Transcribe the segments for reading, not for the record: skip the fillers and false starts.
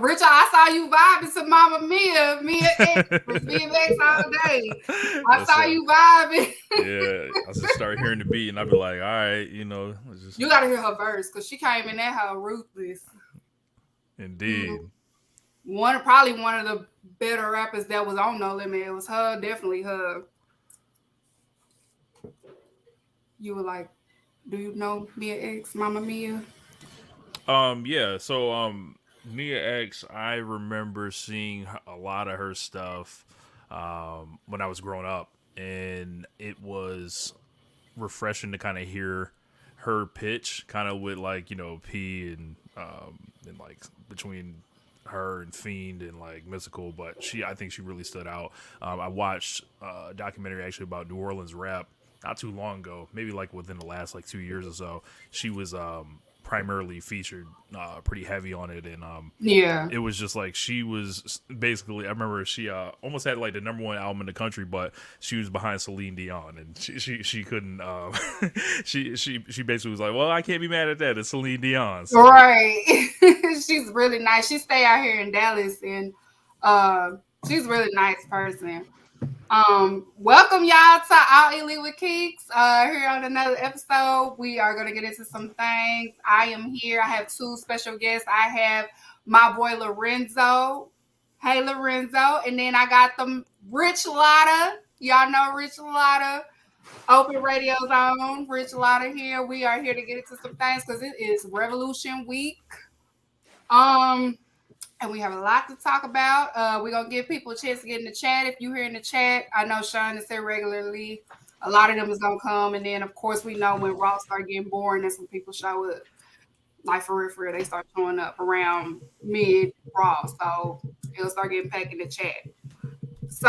Richard, I saw you vibing to Mama Mia. Mia X was BMX all day. I saw you vibing. Yeah, I just start hearing the beat, and I'd be like, all right, you got to hear her verse because she came in at her ruthless. Indeed. Probably one of the better rappers that was on No Limit. It was her, definitely her. You were like, do you know Mia X, Mama Mia? Yeah. So, Mia X, I remember seeing a lot of her stuff when I was growing up, and it was refreshing to kind of hear her pitch, kind of with like P and like between her and Fiend and like Mystical, but I think she really stood out. I watched a documentary actually about New Orleans rap not too long ago, maybe like within the last like 2 years or so. She was primarily featured pretty heavy on it, and it was just like she was basically, I remember she almost had like the #1 album in the country, but she was behind Celine Dion, and she couldn't she basically was like, well, I can't be mad at that, it's Celine Dion, so. Right. She's really nice. She stay out here in Dallas, and she's a really nice person. Welcome y'all to All Elite with Keeks. Here on another episode, we are going to get into some things. I am here. I have 2 special guests. I have my boy Lorenzo. Hey Lorenzo. And then I got them Rich Lotta. Y'all know Rich Lotta. Open Radio Zone. Rich Lotta here. We are here to get into some things because it is Revolution Week. And we have a lot to talk about. We're going to give people a chance to get in the chat. If you're here in the chat, I know Sean is here regularly. A lot of them is going to come. And then, of course, we know when Raw start getting boring, that's when people show up. Like, for real, they start showing up around mid-Raw. So, it'll start getting packed in the chat. So,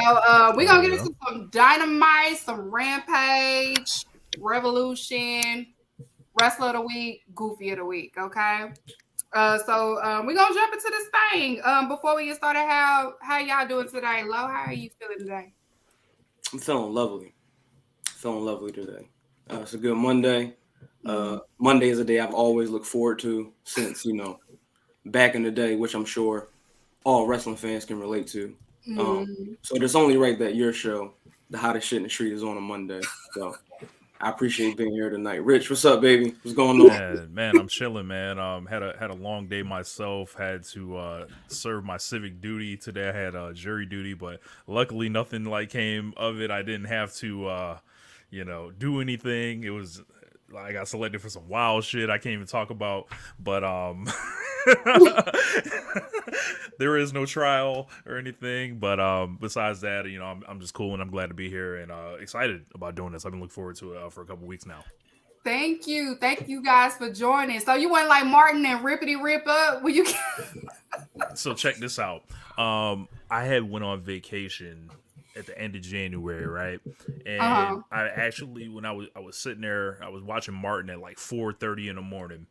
we're going to get into some Dynamite, some Rampage, Revolution, Wrestler of the Week, Goofy of the Week, okay? So we're gonna jump into this thing. Before we get started, how y'all doing today? Lo, how are you feeling today? I'm feeling lovely today. It's a good Monday. Monday is a day I've always looked forward to since back in the day, which I'm sure all wrestling fans can relate to. So it's only right that your show, the hottest shit in the street, is on a Monday. So I appreciate being here tonight. Rich, what's up, baby? What's going on? Man, I'm chilling, man. Had a long day myself. Had to serve my civic duty today. I had jury duty, but luckily nothing like came of it. I didn't have to, do anything. It was, I got selected for some wild shit I can't even talk about. But there is no trial or anything. But besides that, I'm just cool and I'm glad to be here and excited about doing this. I've been looking forward to it for a couple weeks now. Thank you guys for joining. So you went like Martin and Rippity Rip Up? Will you? So check this out. I had went on vacation at the end of January, right? And I actually, when I was sitting there, I was watching Martin at like 4:30 in the morning.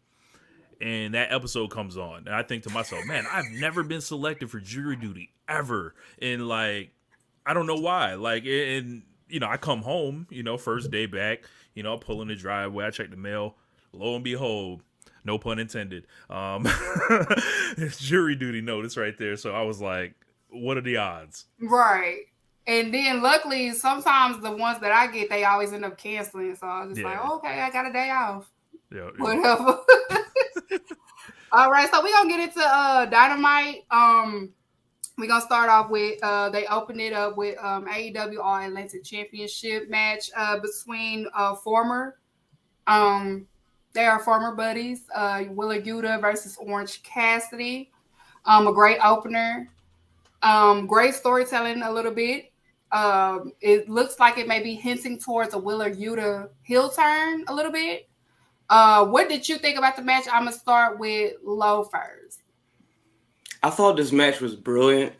And that episode comes on, and I think to myself, man, I've never been selected for jury duty ever. And like, I don't know why. Like, and I come home, first day back, I pull in the driveway, I check the mail. Lo and behold, no pun intended, it's jury duty notice right there. So I was like, what are the odds? Right. And then luckily, sometimes the ones that I get, they always end up canceling. So I was just like, okay, I got a day off. Yeah. Whatever. All right, so we're gonna get into Dynamite. We're gonna start off with they opened it up with AEW All Atlantic Championship match between former they are former buddies, Willa Yuta versus Orange Cassidy. A great opener. Great storytelling a little bit. It looks like it may be hinting towards a Willa Yuta heel turn a little bit. What did you think about the match? I'm going to start with Lo first. I thought this match was brilliant.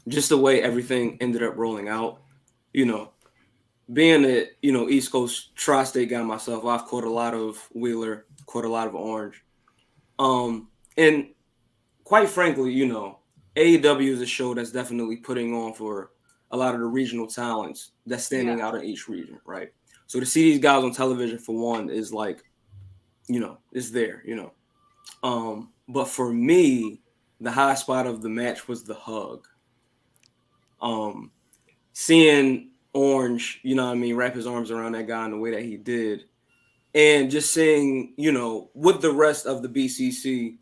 Just the way everything ended up rolling out. being a East Coast tri-state guy myself, I've caught a lot of Wheeler, caught a lot of Orange. And quite frankly, AEW is a show that's definitely putting on for a lot of the regional talents that's standing out in each region, right? So to see these guys on television for one is like, it's there, But for me, the high spot of the match was the hug. Seeing Orange, wrap his arms around that guy in the way that he did, and just seeing, what the rest of the BCC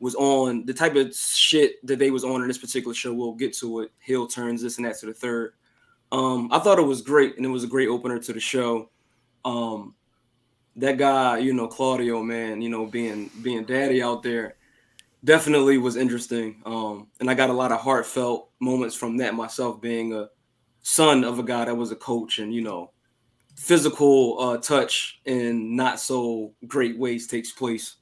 was on, the type of shit that they was on in this particular show. We'll get to it. Heel turns, this and that to the third. I thought it was great, and it was a great opener to the show. That guy, Claudio, man, being daddy out there definitely was interesting. And I got a lot of heartfelt moments from that myself, being a son of a guy that was a coach, and physical touch in not so great ways takes place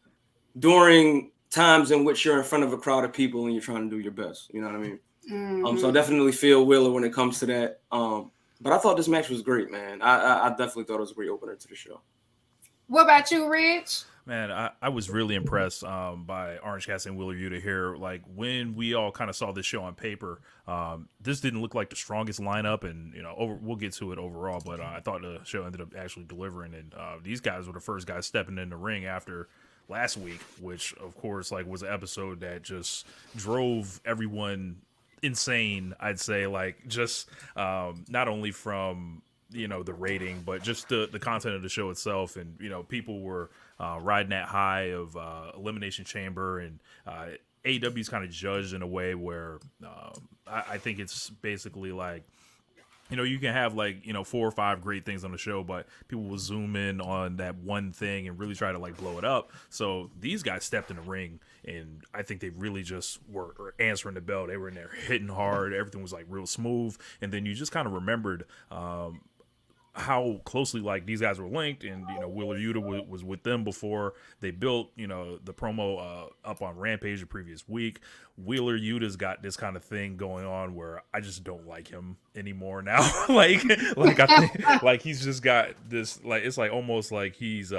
during times in which you're in front of a crowd of people and you're trying to do your best. You know what I mean? Mm-hmm. So I definitely feel Wheeler when it comes to that. But I thought this match was great, man. I definitely thought it was a great opener to the show. What about you, Rich? Man, I was really impressed by Orange Cassidy and Wheeler Yuta here. Like, when we all kind of saw this show on paper, this didn't look like the strongest lineup, and we'll get to it overall. But I thought the show ended up actually delivering, and these guys were the first guys stepping in the ring after last week, which of course was an episode that just drove everyone insane. I'd say, just not only from the rating, but just the content of the show itself, and people were riding that high of Elimination Chamber, and AEW's kind of judged in a way where I think it's basically like, you can have 4 or 5 great things on the show, but people will zoom in on that one thing and really try to blow it up. So these guys stepped in the ring, and I think they really just were answering the bell. They were in there hitting hard. Everything was real smooth. And then you just kind of remembered how closely these guys were linked, and Wheeler Yuta was with them before they built the promo up on Rampage the previous week. Wheeler Yuta's got this kind of thing going on where I just don't like him anymore now. I think he's just got this it's almost like he's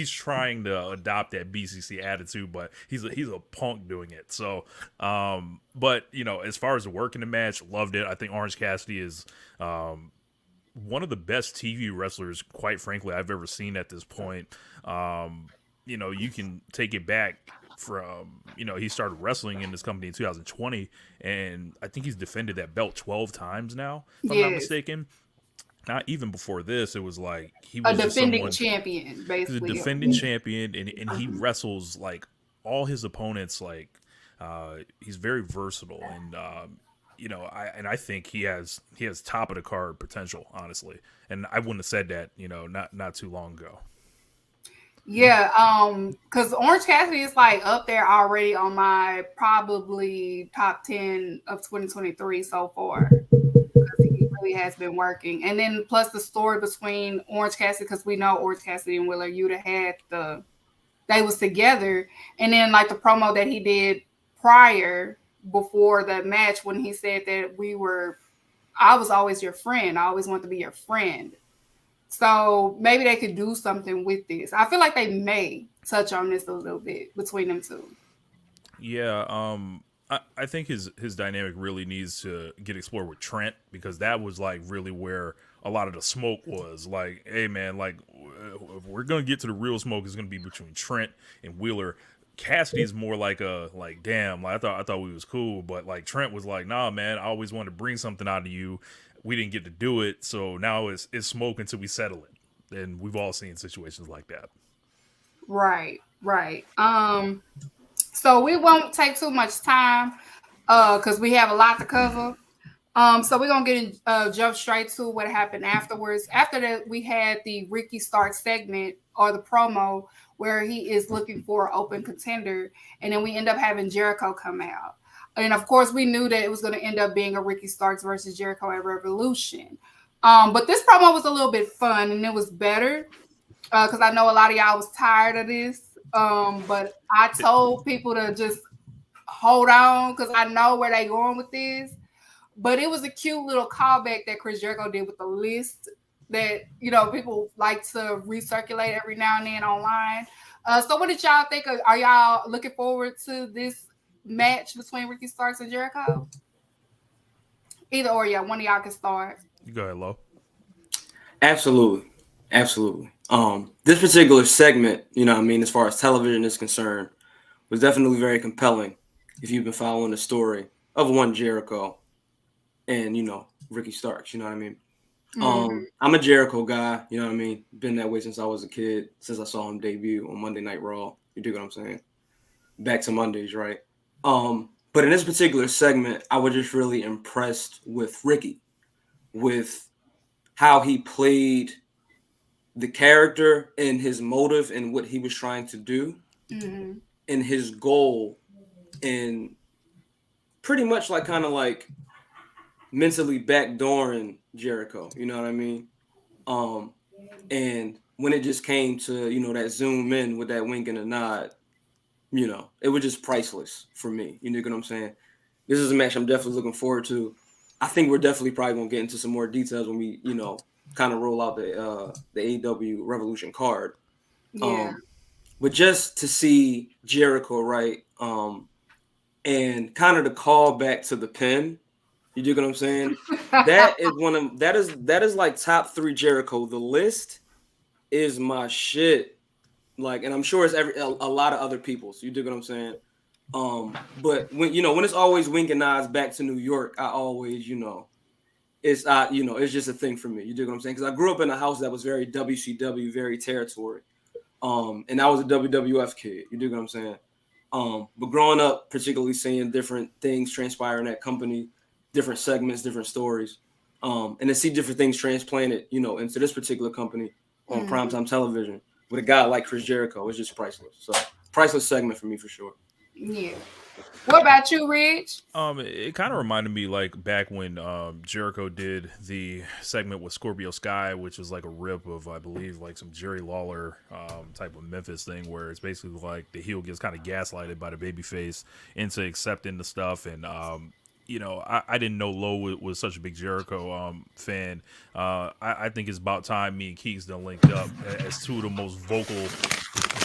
trying to adopt that BCC attitude, but he's a punk doing it. So but as far as the work in the match, loved it. I think Orange Cassidy is one of the best TV wrestlers, quite frankly, I've ever seen at this point. You can take it back from, he started wrestling in this company in 2020, and I think he's defended that belt 12 times now, if I'm not mistaken. Not even before this, it was he was a defending champion, basically. He's a defending champion, and he wrestles all his opponents. He's very versatile, and I think he has top of the card potential, honestly. And I wouldn't have said that, not too long ago. Yeah, because Orange Cassidy is up there already on my probably top 10 of 2023 so far. Because he really has been working. And then plus the story between Orange Cassidy, because we know Orange Cassidy and Wheeler Yuta they was together. And then the promo that he did prior, before the match, when he said that I was always your friend. I always want to be your friend. So maybe they could do something with this. I feel like they may touch on this a little bit between them two. Yeah, I think his dynamic really needs to get explored with Trent, because that was really where a lot of the smoke was. Hey man, if we're gonna get to the real smoke, it's gonna be between Trent and Wheeler. Cassidy's more damn, I thought we was cool, but Trent was nah man, I always wanted to bring something out of you. We didn't get to do it, so now it's smoke until we settle it. And we've all seen situations like that. Right. So we won't take too much time because we have a lot to cover. So we're gonna jump straight to what happened afterwards. After that, we had the Ricky Starks segment, or the promo, where he is looking for an open contender, and then we end up having Jericho come out. And of course, we knew that it was going to end up being a Ricky Starks versus Jericho at Revolution. But this promo was a little bit fun, and it was better because I know a lot of y'all was tired of this. But I told people to just hold on because I know where they going with this. But it was a cute little callback that Chris Jericho did with the list that people like to recirculate every now and then online. So what did y'all think of? Are y'all looking forward to this match between Ricky Starks and Jericho? Either or, yeah, one of y'all can start. You go ahead, Lo. Absolutely. Absolutely. This particular segment, as far as television is concerned, was definitely very compelling if you've been following the story of one Jericho and, Ricky Starks, you know what I mean? I'm a Jericho guy, you know what I mean? Been that way since I was a kid, since I saw him debut on Monday Night Raw. You dig what I'm saying? Back to Mondays, right? But in this particular segment, I was just really impressed with Ricky, with how he played the character and his motive and what he was trying to do and his goal, and pretty much kind of mentally backdooring Jericho, you know what I mean? And when it just came to, that zoom in with that wink and a nod, it was just priceless for me. You know what I'm saying? This is a match I'm definitely looking forward to. I think we're definitely probably going to get into some more details when we, kind of roll out the AEW Revolution card. Yeah. But just to see Jericho, right? And kind of the call back to the pin. You dig what I'm saying? That is like top 3 Jericho. The list is my shit. And I'm sure it's a lot of other people's. You dig what I'm saying? But when it's always wink and nods back to New York, I always, it's just a thing for me. You dig what I'm saying? Because I grew up in a house that was very WCW, very territory. And I was a WWF kid. You dig what I'm saying? But growing up, particularly seeing different things transpire in that company, different segments, different stories, and to see different things transplanted, into this particular company on primetime television with a guy like Chris Jericho, is just priceless. So priceless segment for me for sure. Yeah. What about you, Rich? It kind of reminded me back when Jericho did the segment with Scorpio Sky, which was like a rip of, I believe, some Jerry Lawler type of Memphis thing, where it's basically like the heel gets kind of gaslighted by the babyface into accepting the stuff. And I didn't know Lo was such a big Jericho fan. I think it's about time me and Keeks done linked up as two of the most vocal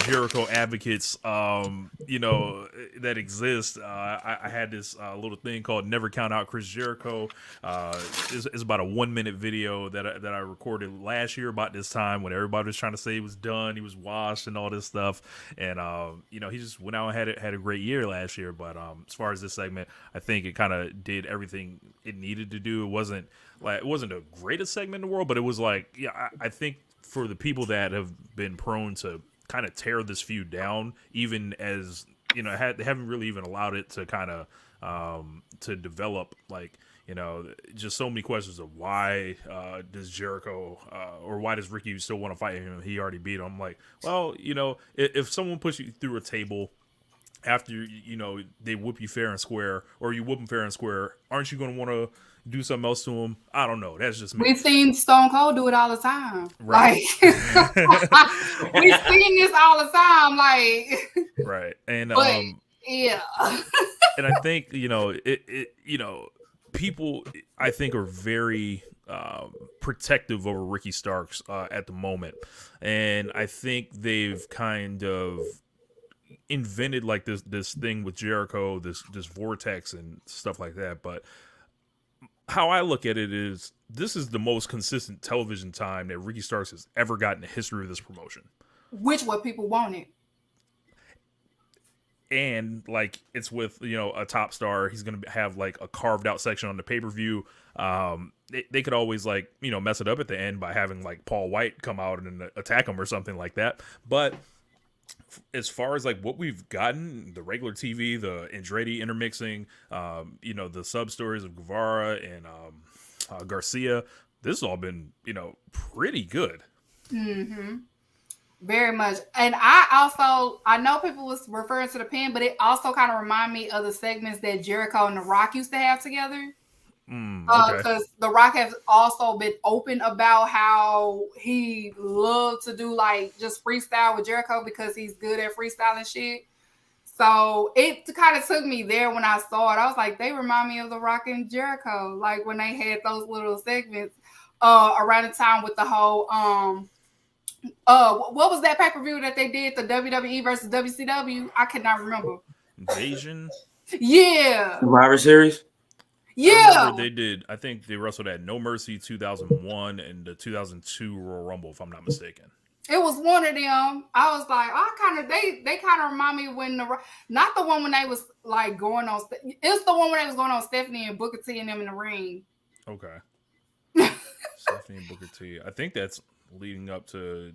Jericho advocates, that exist. I had this little thing called "Never Count Out Chris Jericho." It's about a 1-minute video that I recorded last year about this time when everybody was trying to say he was done, he was washed, and all this stuff. And he just went out and had a great year last year. But as far as this segment, I think it kind of did everything it needed to do. It wasn't the greatest segment in the world, but it was I think for the people that have been prone to kind of tear this feud down, even as they haven't really even allowed it to kind of to develop, just so many questions of why does Jericho or why does Ricky still want to fight him? He already beat him. I'm like, well, if someone puts you through a table after they whoop you fair and square, or you whoop them fair and square, aren't you going to want to do something else to him? I don't know. That's just me. We've seen Stone Cold do it all the time. Right. We've seen this all the time. Right. And yeah. And I think people I think are very protective over Ricky Starks at the moment, and I think they've kind of invented this thing with Jericho, this vortex and stuff like that. But how I look at it is, this is the most consistent television time that Ricky Starks has ever got in the history of this promotion. Which what people wanted. And it's with a top star. He's gonna have a carved out section on the pay-per-view. They could always mess it up at the end by having Paul White come out and attack him or something like that. But as far as what we've gotten, the regular TV, the Andretti intermixing, the sub stories of Guevara and Garcia, this has all been pretty good. Very much. And I know people was referring to the pin, but it also kind of remind me of the segments that Jericho and The Rock used to have together. Because The Rock has also been open about how he loved to do just freestyle with Jericho because he's good at freestyling shit. So it kind of took me there when I saw it. I was like, they remind me of The Rock and Jericho, when they had those little segments. around the time with the whole what was that pay-per-view that they did, the WWE versus WCW? I cannot remember. Invasion. Yeah. Survivor Series. Yeah. I remember they did. I think they wrestled at No Mercy 2001 and the 2002 Royal Rumble, if I'm not mistaken. It was one of them. I was like, they kind of remind me when not the one when they was like going on. It's the one when they was going on Stephanie and Booker T and them in the ring. Okay. Stephanie and Booker T. I think that's leading up to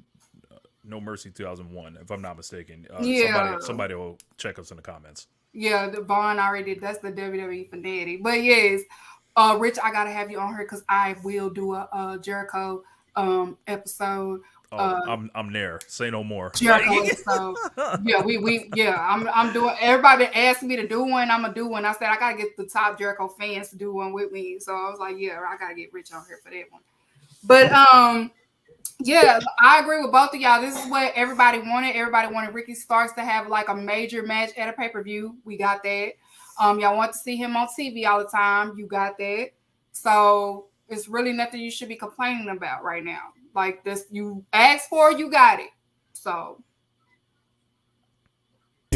No Mercy 2001, if I'm not mistaken. Somebody will check us in the comments. Yeah, the Vaughn already did. That's the WWE fanatic. But yes, Rich, I gotta have you on here because I will do a Jericho episode. I'm there. Say no more. Jericho episode. Yeah, I'm doing. Everybody asked me to do one. I'm gonna do one. I said I gotta get the top Jericho fans to do one with me. So I was like, yeah, I gotta get Rich on here for that one. But yeah, I agree with both of y'all. This is what everybody wanted. Everybody wanted Ricky Starks to have like a major match at a pay-per-view. We got that. Y'all want to see him on TV all the time. You got that. So it's really nothing you should be complaining about right now. Like this, you asked for, you got it. So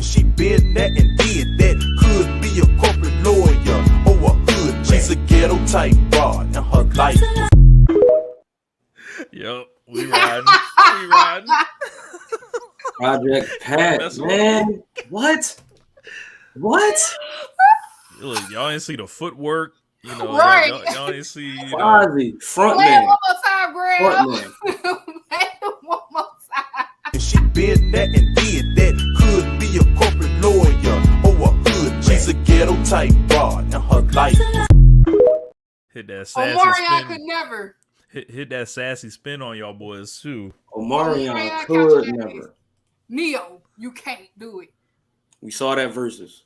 she been that and did that. Could be a corporate lawyer or a hood. She's a ghetto type broad and her life. Yep, we riding. Project Pat, man. What? Look, y'all ain't see the footwork. You know, right. y'all ain't see. Front play man. it one more time, Graham. Play it one more time. She been that and did that. Could be a corporate lawyer or a hood. She's a ghetto type broad and her life. Hit that sassy Omarion spin. could never. Hit that sassy spin on y'all boys too. Omarion could never. Neo, you can't do it. We saw that versus.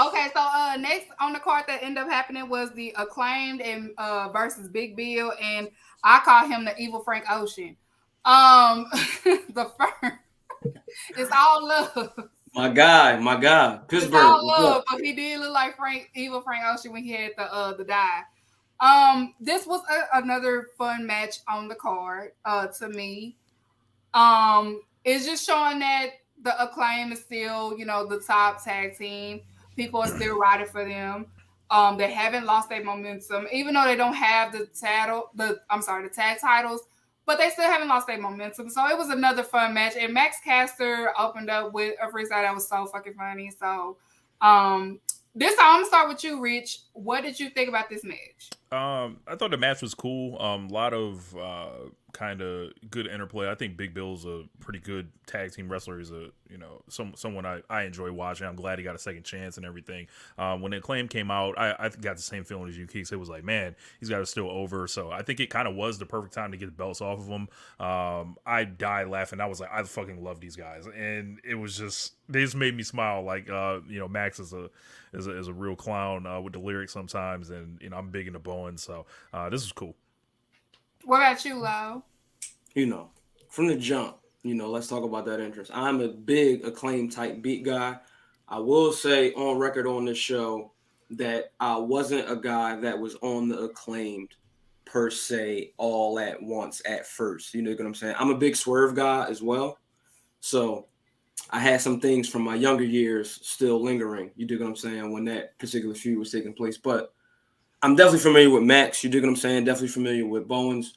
Okay, so next on the card that ended up happening was the Acclaimed and versus Big Bill, and I call him the evil Frank Ocean. The first, it's all love. My guy, Pittsburgh. It's all love, but he did look like evil Frank Ocean when he had the dye. This was another fun match on the card to me. It's just showing that the Acclaim is still, the top tag team. People are still riding for them. They haven't lost their momentum, even though they don't have the tag titles, but they still haven't lost their momentum. So it was another fun match. And Max Caster opened up with a freestyle that was so fucking funny. So I'm gonna start with you, Rich. What did you think about this match? I thought the match was cool. A lot of kind of good interplay. I think Big Bill's a pretty good tag team wrestler. He's someone I enjoy watching. I'm glad he got a second chance and everything. When the Acclaim came out, I got the same feeling as you, Keeks. It was like, man, he's got it still over. So I think it kind of was the perfect time to get the belts off of him. I died laughing. I was like, I fucking love these guys, and it was just they just made me smile. Like Max is a real clown with the lyrics sometimes, and I'm big into Bowen, so this is cool. What about you, Lau? From the jump, let's talk about that interest. I'm a big Acclaim type beat guy. I will say on record on this show that I wasn't a guy that was on the Acclaimed per se all at once at first. You know what I'm saying? I'm a big Swerve guy as well. So I had some things from my younger years still lingering. You dig what I'm saying? When that particular feud was taking place. But I'm definitely familiar with Max. You dig what I'm saying? Definitely familiar with Bowens.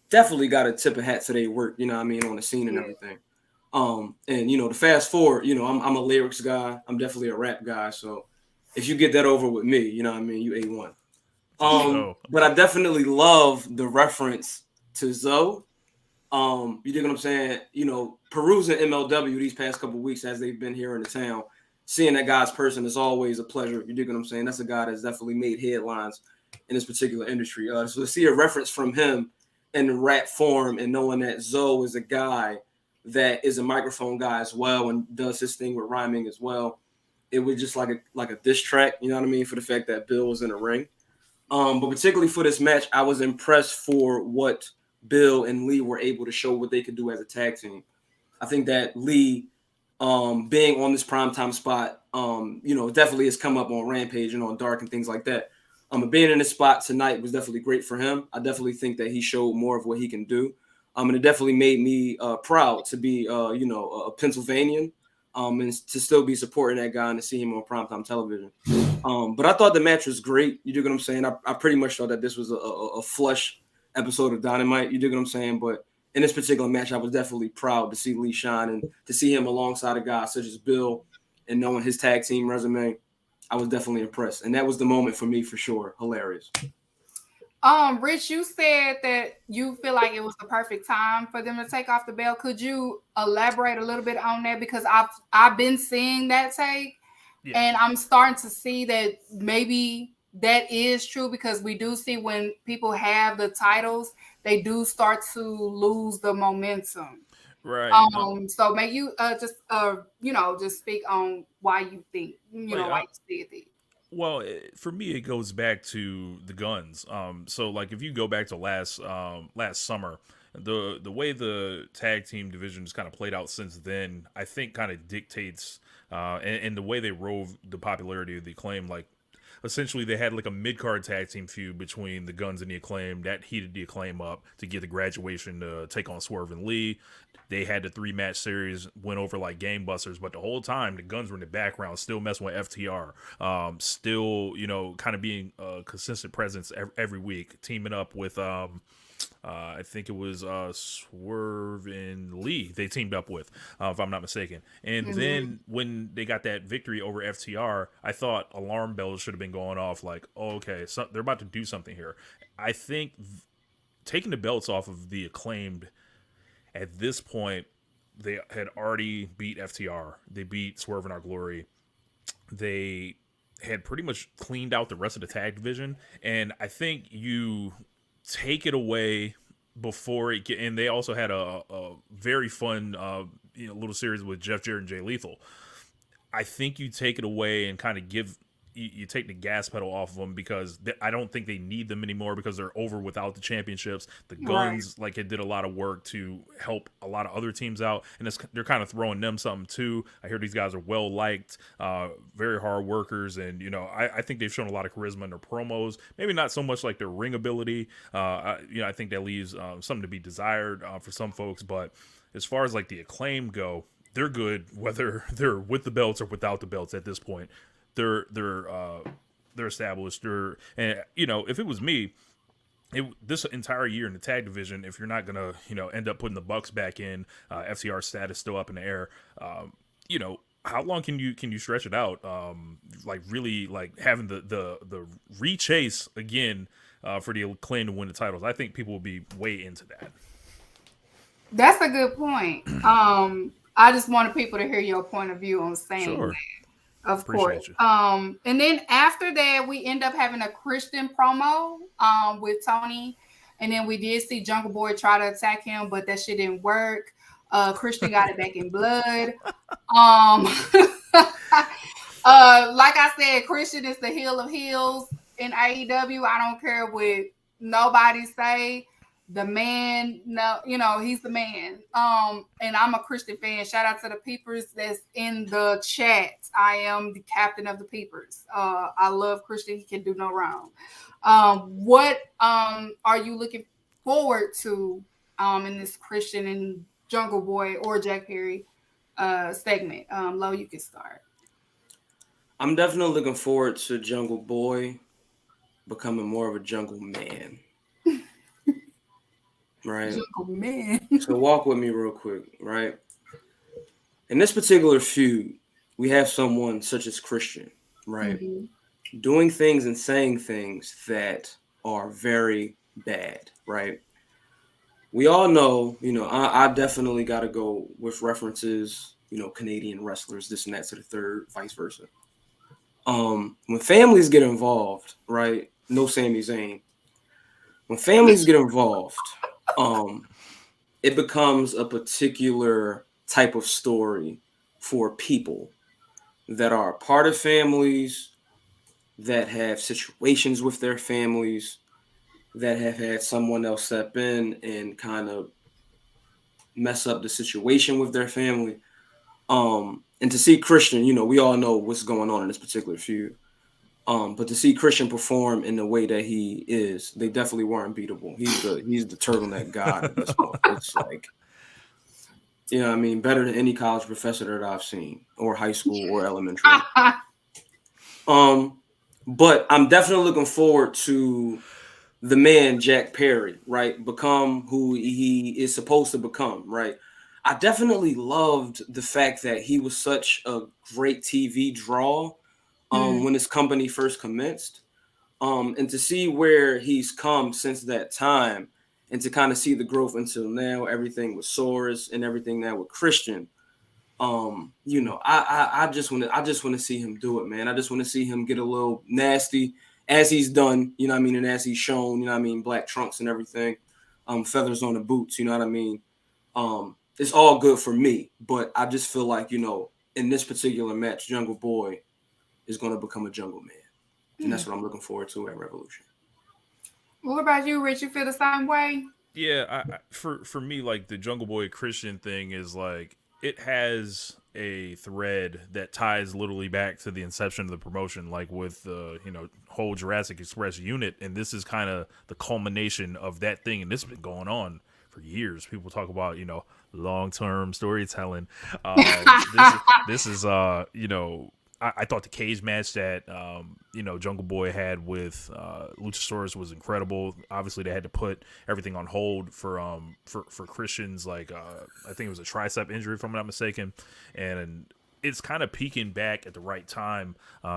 Definitely got to tip a hat to their work, on the scene and everything. And to fast forward, I'm a lyrics guy. I'm definitely a rap guy. So if you get that over with me, you A1. But I definitely love the reference to Zoe. You dig what I'm saying? Perusing MLW these past couple of weeks as they've been here in the town, seeing that guy's person is always a pleasure. You dig what I'm saying? That's a guy that's definitely made headlines in this particular industry. So to see a reference from him in rap form and knowing that Zoe is a guy that is a microphone guy as well and does his thing with rhyming as well, it was just like a diss track, you know what I mean, for the fact that Bill was in the ring. But particularly for this match, I was impressed for what Bill and Lee were able to show what they could do as a tag team. I think that Lee, being on this primetime spot, definitely has come up on Rampage and on Dark and things like that. Being in this spot tonight was definitely great for him. I definitely think that he showed more of what he can do. And it definitely made me proud to be, a Pennsylvanian, and to still be supporting that guy and to see him on primetime television. But I thought the match was great. You dig what I'm saying? I pretty much thought that this was a flush episode of Dynamite. You dig what I'm saying? But in this particular match, I was definitely proud to see Lee shine and to see him alongside a guy such as Bill, and knowing his tag team resume. I was definitely impressed. And that was the moment for me for sure. Hilarious. Rich, you said that you feel like it was the perfect time for them to take off the belt. Could you elaborate a little bit on that? Because I've been seeing that take, and I'm starting to see that maybe that is true, because we do see when people have the titles, they do start to lose the momentum. Right. So may you just speak on why you think, why you see it. Well, for me, it goes back to the Guns. So like if you go back to last summer, the way the tag team division has kind of played out since then, I think kind of dictates and the way they rode the popularity of the Acclaim. Like essentially they had like a mid-card tag team feud between the Guns and the Acclaim that heated the Acclaim up to get the graduation to take on Swerve and Lee. They had the 3-match series, went over like gangbusters, but the whole time the Guns were in the background, still messing with FTR, still, kind of being a consistent presence every week, teaming up with, I think it was Swerve and Lee they teamed up with, if I'm not mistaken. And then when they got that victory over FTR, I thought alarm bells should have been going off like, oh, okay, so they're about to do something here. I think taking the belts off of the Acclaimed, at this point, they had already beat FTR. They beat Swerve in Our Glory. They had pretty much cleaned out the rest of the tag division. And I think you take it away before it get, and they also had a very fun little series with Jeff Jarrett and Jay Lethal. I think you take it away and kind of you take the gas pedal off of them, because I don't think they need them anymore, because they're over without the championships. The Guns, like, it did a lot of work to help a lot of other teams out, and they're kind of throwing them something too. I hear these guys are well liked, very hard workers, and I think they've shown a lot of charisma in their promos. Maybe not so much like their ring ability. I think that leaves something to be desired for some folks. But as far as like the Acclaim go, they're good whether they're with the belts or without the belts at this point. They're established. If it was me, this entire year in the tag division, if you're not gonna end up putting the Bucks back in, FTR status still up in the air, how long can you stretch it out? Like really like having the rechase again for the Acclaim to win the titles. I think people will be way into that. That's a good point. I just wanted people to hear your point of view on saying that. Of course. And then after that, we end up having a Christian promo with Tony. And then we did see Jungleboy try to attack him, but that shit didn't work. Christian got it back in blood. Like I said, Christian is the heel of heels in AEW. I don't care what nobody say. The man, he's the man. And I'm a Christian fan. Shout out to the peepers that's in the chat. I am the captain of the peepers. I love Christian. He can do no wrong. What are you looking forward to in this Christian and Jungleboy or Jack Perry segment? Lo, you can start. I'm definitely looking forward to Jungleboy becoming more of a jungle man. Right. Man. So walk with me real quick, right? In this particular feud, we have someone such as Christian, right? Mm-hmm. Doing things and saying things that are very bad, right? We all know, I definitely got to go with references, Canadian wrestlers, this and that to the third, vice versa. When families get involved, right? No Sami Zayn. When families get involved, it becomes a particular type of story for people that are a part of families, that have situations with their families, that have had someone else step in and kind of mess up the situation with their family. And to see Christian, we all know what's going on in this particular feud. But to see Christian perform in the way that he is, they definitely weren't beatable. He's the turtleneck god at this point. It's like, you know what I mean, better than any college professor that I've seen, or high school or elementary. But I'm definitely looking forward to the man Jack Perry, right? Become who he is supposed to become, right? I definitely loved the fact that he was such a great TV draw when his company first commenced. And to see where he's come since that time, and to kind of see the growth until now, everything with Soros and everything now with Christian. You know, I just want to see him do it, man. I just want to see him get a little nasty as he's done, you know what I mean, and as he's shown, you know what I mean, black trunks and everything, feathers on the boots, you know what I mean. It's all good for me, but I just feel like, you know, in this particular match, Jungle Boy is going to become a Jungle Man. And that's what I'm looking forward to at Revolution. What about you, Rich? You feel the same way? Yeah, for me, like the Jungle Boy Christian thing is like it has a thread that ties literally back to the inception of the promotion, like with the whole Jurassic Express unit, and this is kind of the culmination of that thing, and this has been going on for years. People talk about long-term storytelling. This is I thought the cage match that Jungle Boy had with Luchasaurus was incredible. Obviously, they had to put everything on hold for Christian's I think it was a tricep injury, if I'm not mistaken, and it's kind of peaking back at the right time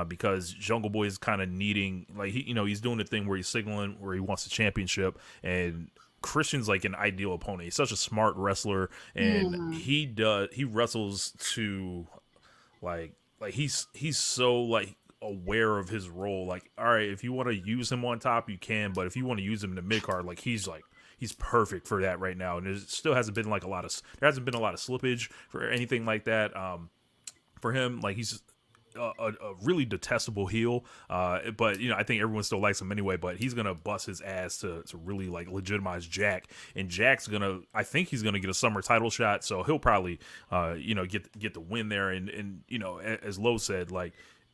because Jungle Boy is kind of needing he's doing the thing where he's signaling where he wants the championship, and Christian's like an ideal opponent. He's such a smart wrestler, and he wrestles to he's so aware of his role. Like, all right, if you want to use him on top, you can, but if you want to use him in the mid card, he's perfect for that right now. And there still hasn't been a lot of slippage for anything like that. For him, he's a really detestable heel, but I think everyone still likes him anyway. But he's gonna bust his ass to really legitimize Jack, and Jack's I think he's gonna get a summer title shot, so he'll probably get the win there. And as Lo said,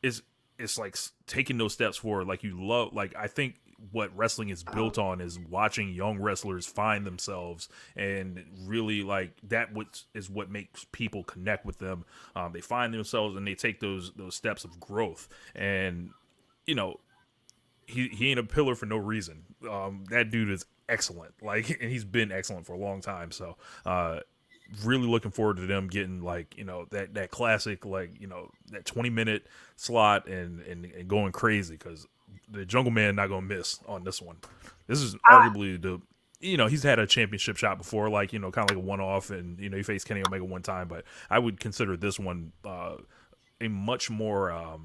it's like taking those steps forward. I think what wrestling is built on is watching young wrestlers find themselves, and really that is what makes people connect with them. They find themselves and they take those steps of growth, and he ain't a pillar for no reason. That dude is excellent, and he's been excellent for a long time. So really looking forward to them getting that classic that 20-minute slot and going crazy, because the Jungle Man not gonna miss on this one. This is arguably he's had a championship shot before, kind of like a one-off, and he faced Kenny Omega one time, but I would consider this one a much more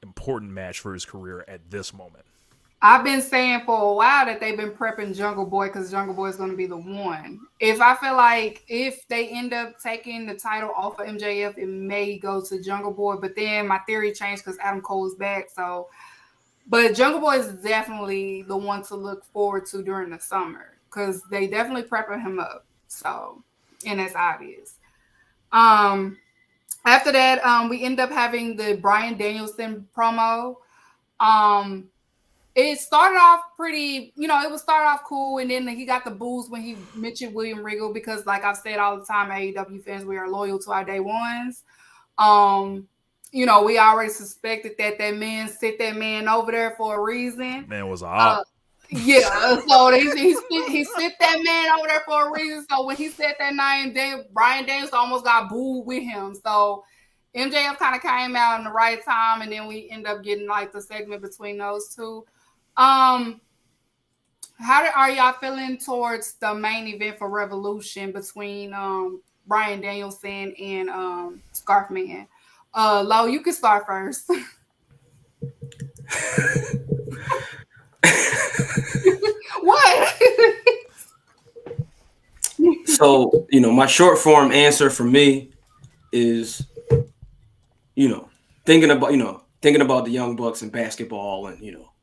important match for his career at this moment. I've been saying for a while that they've been prepping Jungle Boy because Jungle Boy is going to be the one. I feel like if they end up taking the title off of MJF, it may go to Jungle Boy, but then my theory changed because Adam Cole's back, so. But Jungle Boy is definitely the one to look forward to during the summer because they definitely prepping him up. So, and it's obvious. After that, we end up having the Bryan Danielson promo. It started off pretty, it was started off cool, and then he got the boos when he mentioned William Regal because, like I've said all the time, AEW fans, we are loyal to our day ones. We already suspected that man set that man over there for a reason. Man was a op. Yeah, so he set that man over there for a reason. So when he said that name, Bryan Danielson almost got booed with him. So MJF kind of came out in the right time, and then we end up getting the segment between those two. How are y'all feeling towards the main event for Revolution between Bryan Danielson and Scarfman? Lo, you can start first. What? So, my short form answer for me is, thinking about the Young Bucks and basketball, and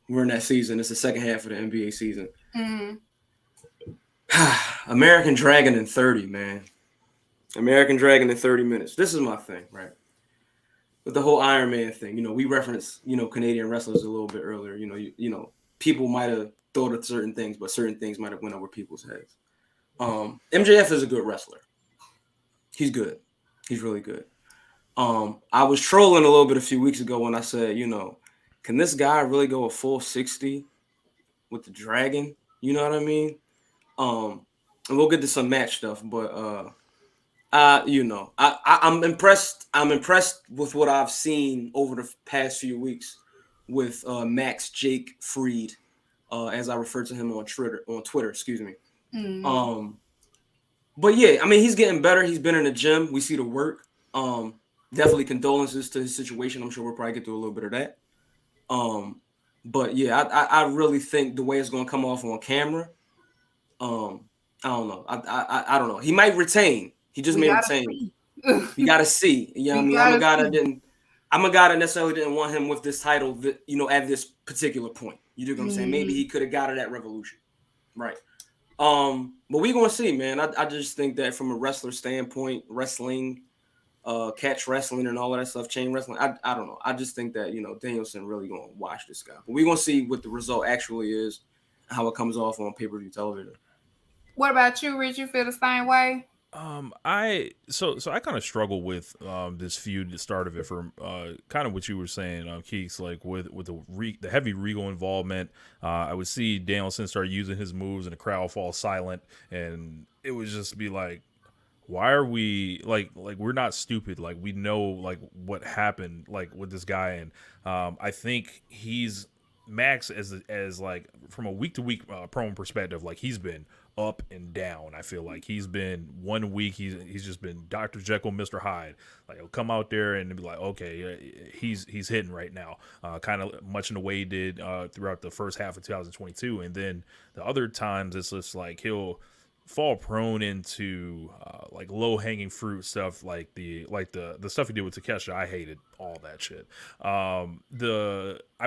we're in that season. It's the second half of the NBA season. Mm-hmm. American Dragon in 30, man. American Dragon in 30 minutes. This is my thing, right? with the whole Iron Man thing. We referenced Canadian wrestlers a little bit earlier. People might have thought of certain things, but certain things might have went over people's heads. MJF is a good wrestler. He's good. He's really good. I was trolling a little bit a few weeks ago when I said, can this guy really go a full 60 with the Dragon? You know what I mean? And we'll get to some match stuff, but I'm impressed. I'm impressed with what I've seen over the past few weeks with Max Jake Freed, as I refer to him on Twitter, excuse me. Mm-hmm. But yeah, I mean, he's getting better. He's been in the gym. We see the work. Definitely condolences to his situation. I'm sure we'll probably get through a little bit of that. But yeah, I really think the way it's going to come off on camera, I don't know. I don't know. He might retain. He just may retain. You got to see. You know what I mean? I'm a guy that necessarily didn't want him with this title, at this particular point. You know what I'm saying? Maybe he could have got it at Revolution. Right. But we're going to see, man. I just think that from a wrestler standpoint, wrestling, catch wrestling and all of that stuff, chain wrestling, I don't know. I just think that, Danielson really going to watch this guy. But we're going to see what the result actually is, how it comes off on pay-per-view television. What about you, Rich? You feel the same way? I kind of struggle with this feud, the start of it, from kind of what you were saying, Keeks, like with the heavy Regal involvement. I would see Danielson start using his moves and the crowd fall silent, and it would just be like, why are we like we're not stupid, like we know like what happened like with this guy, and I think he's Max as like from a week to week promo perspective, like he's been up and down. I feel like he's been 1 week he's just been Dr. Jekyll, Mr. Hyde. Like he'll come out there and be like, okay, he's hitting right now, kind of much in the way he did throughout the first half of 2022, and then the other times it's just like he'll fall prone into like low hanging fruit stuff, like the stuff he did with Takeshita. I hated all that shit. I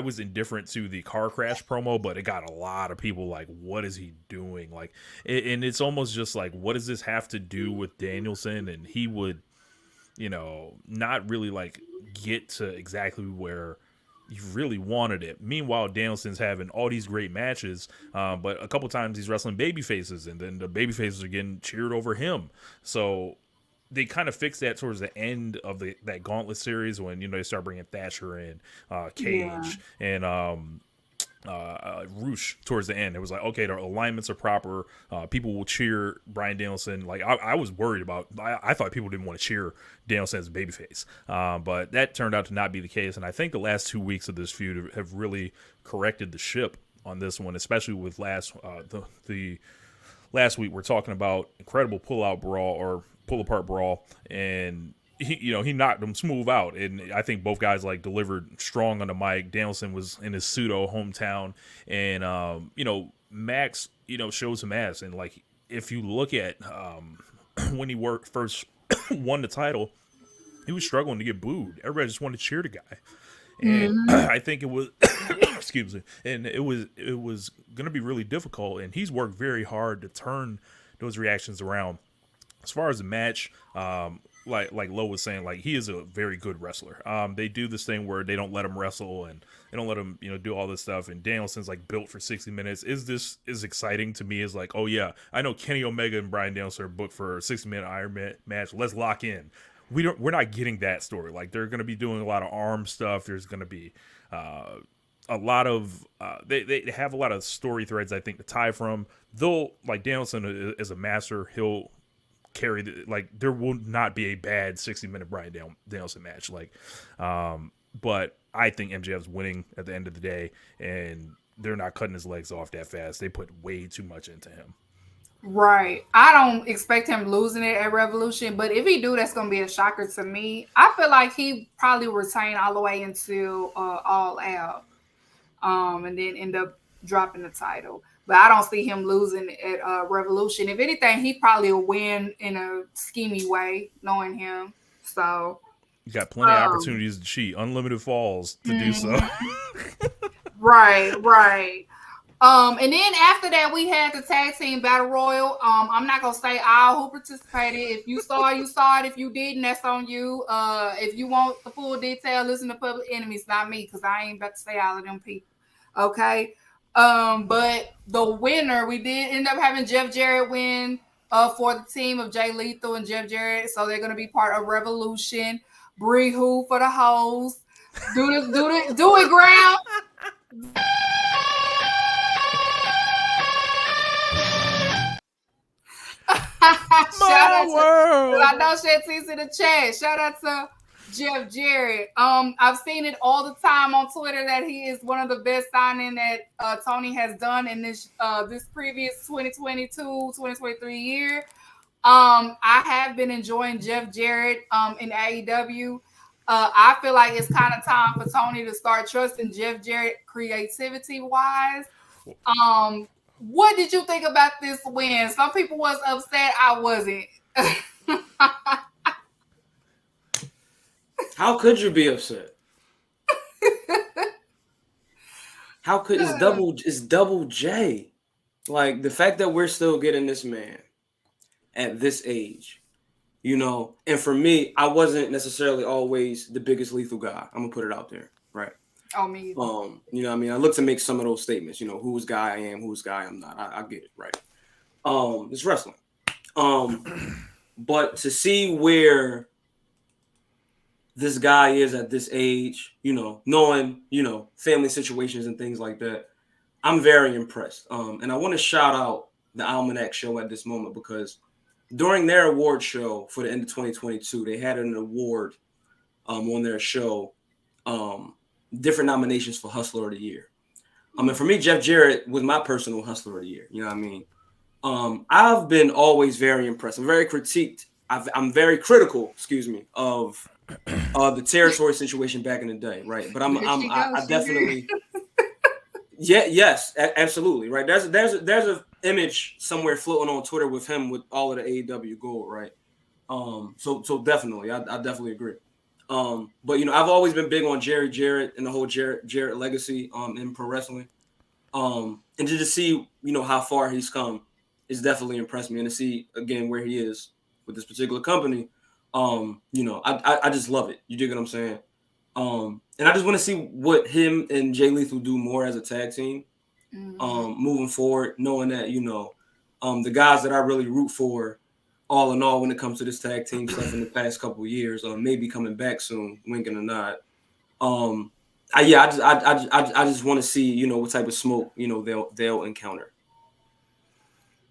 was indifferent to the car crash promo, but it got a lot of people like, what is he doing? Like, and it's almost just like, what does this have to do with Danielson? And he would, not really like get to exactly where you really wanted it. Meanwhile, Danielson's having all these great matches, but a couple times he's wrestling baby faces, and then the baby faces are getting cheered over him. So they kind of fixed that towards the end of that Gauntlet series when they start bringing Thatcher in, Cage, and Roosh towards the end. It was like, okay, the alignments are proper. People will cheer Bryan Danielson. Like I was worried about. I thought people didn't want to cheer Danielson as a babyface, but that turned out to not be the case. And I think the last 2 weeks of this feud have really corrected the ship on this one, especially with the last week we're talking about incredible pull apart brawl, and he knocked them smooth out, and I think both guys like delivered strong on the mic. Danielson was in his pseudo hometown, and Max shows some ass, and like if you look at when he first won the title, he was struggling to get booed. Everybody just wanted to cheer the guy, and I think it was excuse me, and it was gonna be really difficult, and he's worked very hard to turn those reactions around. As far as the match, like Lo was saying, like he is a very good wrestler. They do this thing where they don't let him wrestle and they don't let him, do all this stuff. And Danielson's like built for 60 minutes. Is exciting to me? Is like, oh yeah, I know Kenny Omega and Bryan Danielson are booked for a 60-minute Iron Man match. Let's lock in. We're not getting that story. Like they're going to be doing a lot of arm stuff. There's going to be a lot of they have a lot of story threads, I think, to tie from. Though, like Danielson is a master, he'll carry there will not be a bad 60-minute Bryan Danielson match. But I think MJF's winning at the end of the day, and they're not cutting his legs off that fast. They put way too much into him. Right. I don't expect him losing it at Revolution, but if he do, that's going to be a shocker to me. I feel like he probably retain all the way into All Out, and then end up dropping the title. But I don't see him losing at Revolution. If anything, he probably will win in a schemy way, knowing him. So you got plenty of opportunities to cheat, unlimited falls to do so. Right. And then after that, we had the tag team battle royal. I'm not gonna say all who participated. If you saw it, you saw it. If you didn't, that's on you. If you want the full detail, listen to Public Enemies, not me, because I ain't about to say all of them people. Okay. But the winner, we did end up having Jeff Jarrett win for the team of Jay Lethal and Jeff Jarrett. So they're gonna be part of Revolution. Bree Who for the hoes. Do it, ground. Shout out to, I know Shanti's in the chat. Shout out to Jeff Jarrett. I've seen it all the time on Twitter that he is one of the best signing that Tony has done in this previous 2022-2023 year. I have been enjoying Jeff Jarrett in AEW. I feel like it's kind of time for Tony to start trusting Jeff Jarrett creativity wise. What did you think about this win? Some people was upset. I wasn't. How could you be upset? How could it's double J? Like the fact that we're still getting this man at this age, you know, and for me, I wasn't necessarily always the biggest Lethal guy. I'm gonna put it out there, right? Oh, me. You know what I mean? I look to make some of those statements, you know, whose guy I am, whose guy I'm not. I get it, right? It's wrestling. But to see where this guy is at this age, you know, knowing, you know, family situations and things like that, I'm very impressed. And I want to shout out the Almanac show at this moment because during their award show for the end of 2022, they had an award on their show, different nominations for Hustler of the Year. And for me, Jeff Jarrett was my personal Hustler of the Year. You know what I mean? I've been always very impressed. I'm very very critical, of the territory situation back in the day, right? But I definitely, yes, absolutely, right. There's a image somewhere floating on Twitter with him with all of the AEW gold, right? So definitely, I definitely agree. But you know, I've always been big on Jerry Jarrett and the whole Jarrett legacy in pro wrestling. And to see, you know, how far he's come is definitely impressed me, and to see again where he is with this particular company, you know, I just love it. You dig what I'm saying? And I just want to see what him and Jay Lethal do more as a tag team, moving forward, knowing that, you know, the guys that I really root for, all in all, when it comes to this tag team stuff in the past couple of years, maybe coming back soon, winking or not. I just want to see, you know, what type of smoke, you know, they'll encounter.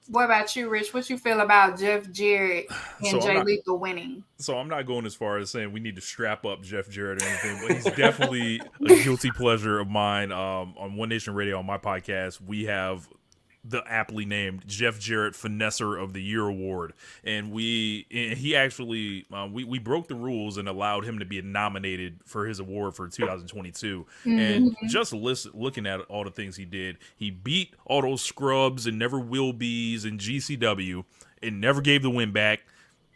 What about you, Rich? What you feel about Jeff Jarrett and Jay Lethal winning? So I'm not going as far as saying we need to strap up Jeff Jarrett or anything, but he's definitely a guilty pleasure of mine. On One Nation Radio, on my podcast, we have the aptly named Jeff Jarrett Finesser of the Year award, and he actually we broke the rules and allowed him to be nominated for his award for 2022. And just looking at all the things he did, he beat all those scrubs and never will be's and GCW and never gave the win back.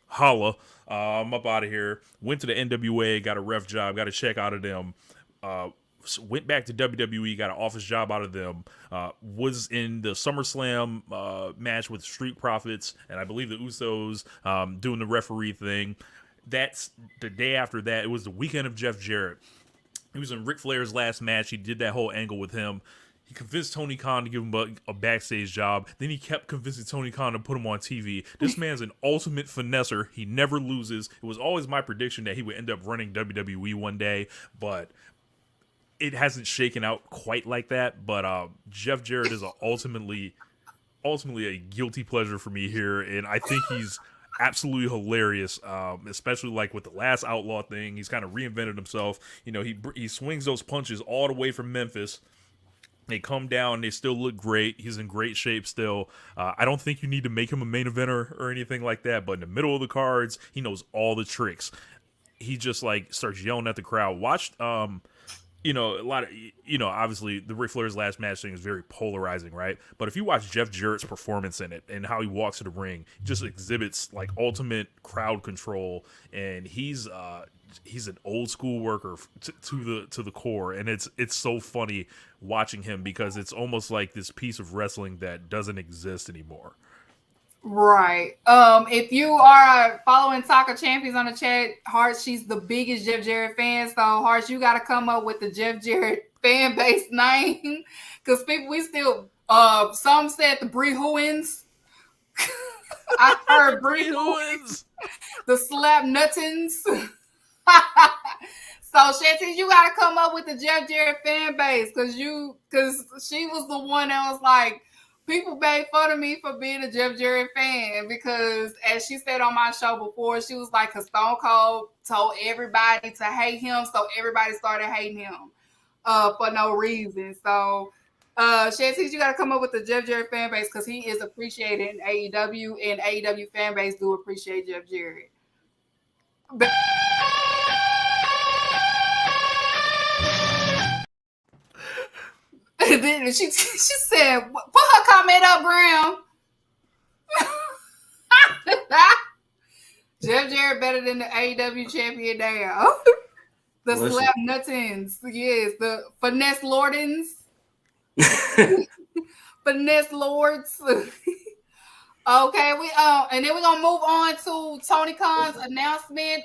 Holla. I'm up out of here. Went to the NWA, got a ref job, got a check out of them. Went back to WWE, got an office job out of them, was in the SummerSlam match with Street Profits, and I believe the Usos doing the referee thing. That's the day after that. It was the weekend of Jeff Jarrett. He was in Ric Flair's last match. He did that whole angle with him. He convinced Tony Khan to give him a backstage job. Then he kept convincing Tony Khan to put him on TV. This man's an ultimate finesser. He never loses. It was always my prediction that he would end up running WWE one day, but it hasn't shaken out quite like that. But Jeff Jarrett is ultimately a guilty pleasure for me here, and I think he's absolutely hilarious, especially like with the last Outlaw thing. He's kind of reinvented himself. You know, he swings those punches all the way from Memphis. They come down, they still look great. He's in great shape still. I don't think you need to make him a main eventer or anything like that, but in the middle of the cards, he knows all the tricks. He just like starts yelling at the crowd. Watched, you know, a lot of, you know, obviously the Ric Flair's last match thing is very polarizing, right? But if you watch Jeff Jarrett's performance in it and how he walks to the ring, he just exhibits like ultimate crowd control, and he's he's an old school worker to the core, and it's so funny watching him because it's almost like this piece of wrestling that doesn't exist anymore. Right. If you are following Taco Champions on the chat, Hearts, she's the biggest Jeff Jarrett fan. So Hearts, you got to come up with the Jeff Jarrett fan base name, because people, we still some said the Brehuins. I heard Brehuins, the Slap Nuttons. So Shantice, you got to come up with the Jeff Jarrett fan base, because she was the one that was like, people made fun of me for being a Jeff Jarrett fan, because, as she said on my show before, she was like, 'cause Stone Cold told everybody to hate him, so everybody started hating him for no reason. So, Shantice, you got to come up with the Jeff Jarrett fan base, because he is appreciated in AEW, and AEW fan base do appreciate Jeff Jarrett. But then she said, put her comment up, Graham. Jeff Jarrett better than the AEW champion now. The Slap Nuttons. Yes, the Finesse Lordins. Finesse Lords. Okay, and then we're gonna move on to Tony Khan's announcement.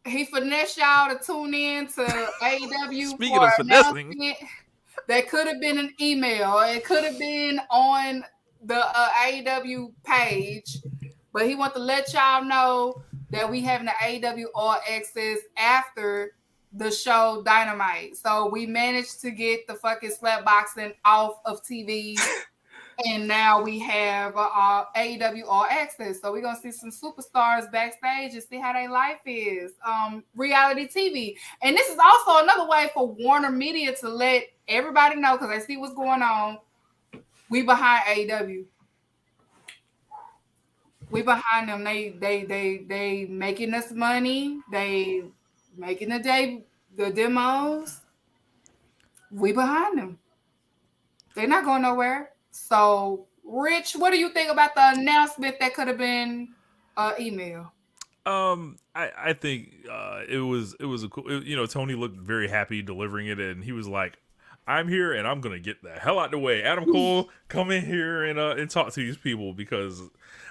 He finessed y'all to tune in to AEW. Speaking of finessing, that could have been an email. It could have been on the AEW page, but he wanted to let y'all know that we having the AEW All Access after the show Dynamite. So we managed to get the fucking slap boxing off of TV. And now we have AEW All Access. So we're going to see some superstars backstage and see how their life is. Reality TV. And this is also another way for Warner Media to let everybody know, because they see what's going on. We behind AEW. We behind them. They making us money. They making the demos. We behind them. They're not going nowhere. So, Rich, what do you think about the announcement that could have been email? I think it was a cool. Tony looked very happy delivering it, and he was like, "I'm here, and I'm gonna get the hell out the way." Adam Cole, come in here and talk to these people, because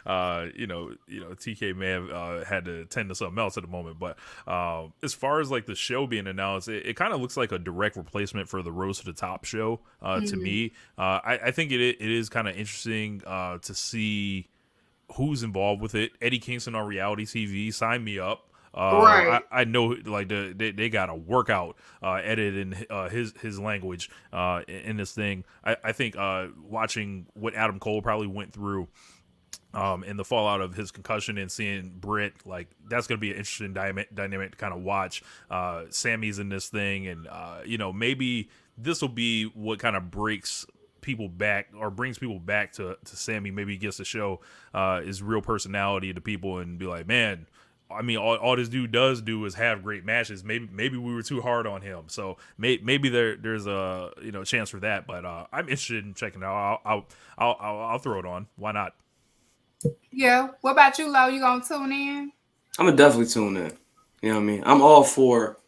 TK may have had to attend to something else at the moment. But as far as like the show being announced, it kind of looks like a direct replacement for the Rose to the Top show to me. I think it is kind of interesting to see who's involved with it. Eddie Kingston on reality TV, sign me up. Right. I know, like they got a workout edited in his language in this thing. I think watching what Adam Cole probably went through in the fallout of his concussion, and seeing Britt, like, that's going to be an interesting dynamic to kind of watch. Sammy's in this thing, and maybe this will be what kind of breaks people back, or brings people back to Sammy. Maybe he gets to show his real personality to people and be like, man, I mean, all this dude does do is have great matches. Maybe we were too hard on him. So maybe there's a chance for that. But I'm interested in checking it out. I'll throw it on. Why not? Yeah. What about you, Lo? You gonna tune in? I'm gonna definitely tune in. You know what I mean? I'm all for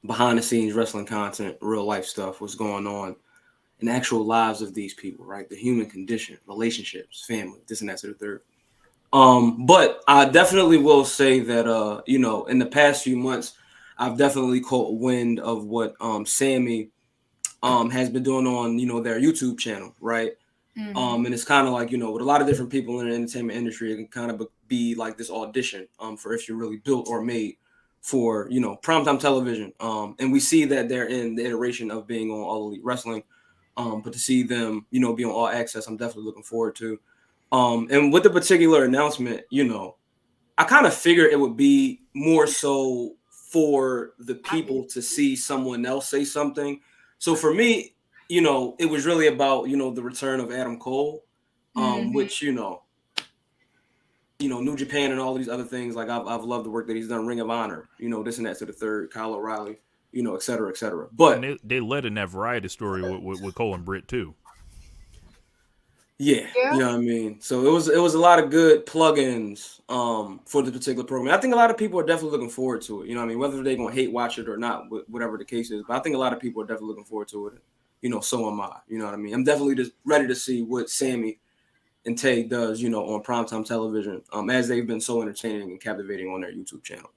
behind the scenes wrestling content, real life stuff, what's going on in the actual lives of these people, right? The human condition, relationships, family, this and that to the third. But I definitely will say that in the past few months, I've definitely caught wind of what Sammy has been doing on their YouTube channel, right? Mm-hmm. And it's kind of like, with a lot of different people in the entertainment industry, it can kind of be like this audition for if you're really built or made for primetime television. And we see that they're in the iteration of being on All Elite Wrestling. But to see them be on All Access, I'm definitely looking forward to. And with the particular announcement, I kind of figured it would be more so for the people to see someone else say something. So for me, it was really about, the return of Adam Cole, which, New Japan and all these other things. Like I've loved the work that he's done, Ring of Honor, this and that to the third, Kyle O'Reilly, et cetera, et cetera. But and they led in that variety story with Cole and Britt too. Yeah, Yeah. you know what I mean. So it was a lot of good plugins for the particular program. I think a lot of people are definitely looking forward to it. You know what I mean, whether they're gonna hate watch it or not, whatever the case is. But I think a lot of people are definitely looking forward to it. You know, so am I. You know what I mean. I'm definitely just ready to see what Sammy and Tay does. You know, on primetime television, as they've been so entertaining and captivating on their YouTube channel.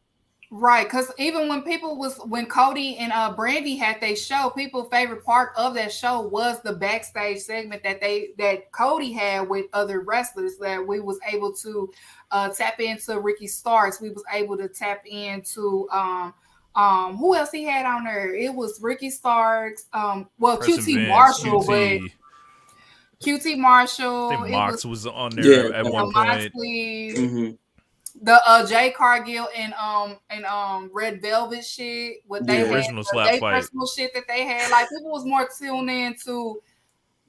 Right, because even when Cody and Brandy had their show, people's favorite part of that show was the backstage segment that Cody had with other wrestlers, that we was able to tap into Ricky Starks. We was able to tap into who else he had on there? It was Ricky Starks, Preston QT Vance, Marshall, but QT. QT I think Marshall, it was Mox was on Yeah, there at one point. Moxley, mm-hmm. the Jay Cargill and Red Velvet shit, what they Yeah. had, Original slap they fight. personal shit that they had. Like people was more tuned in to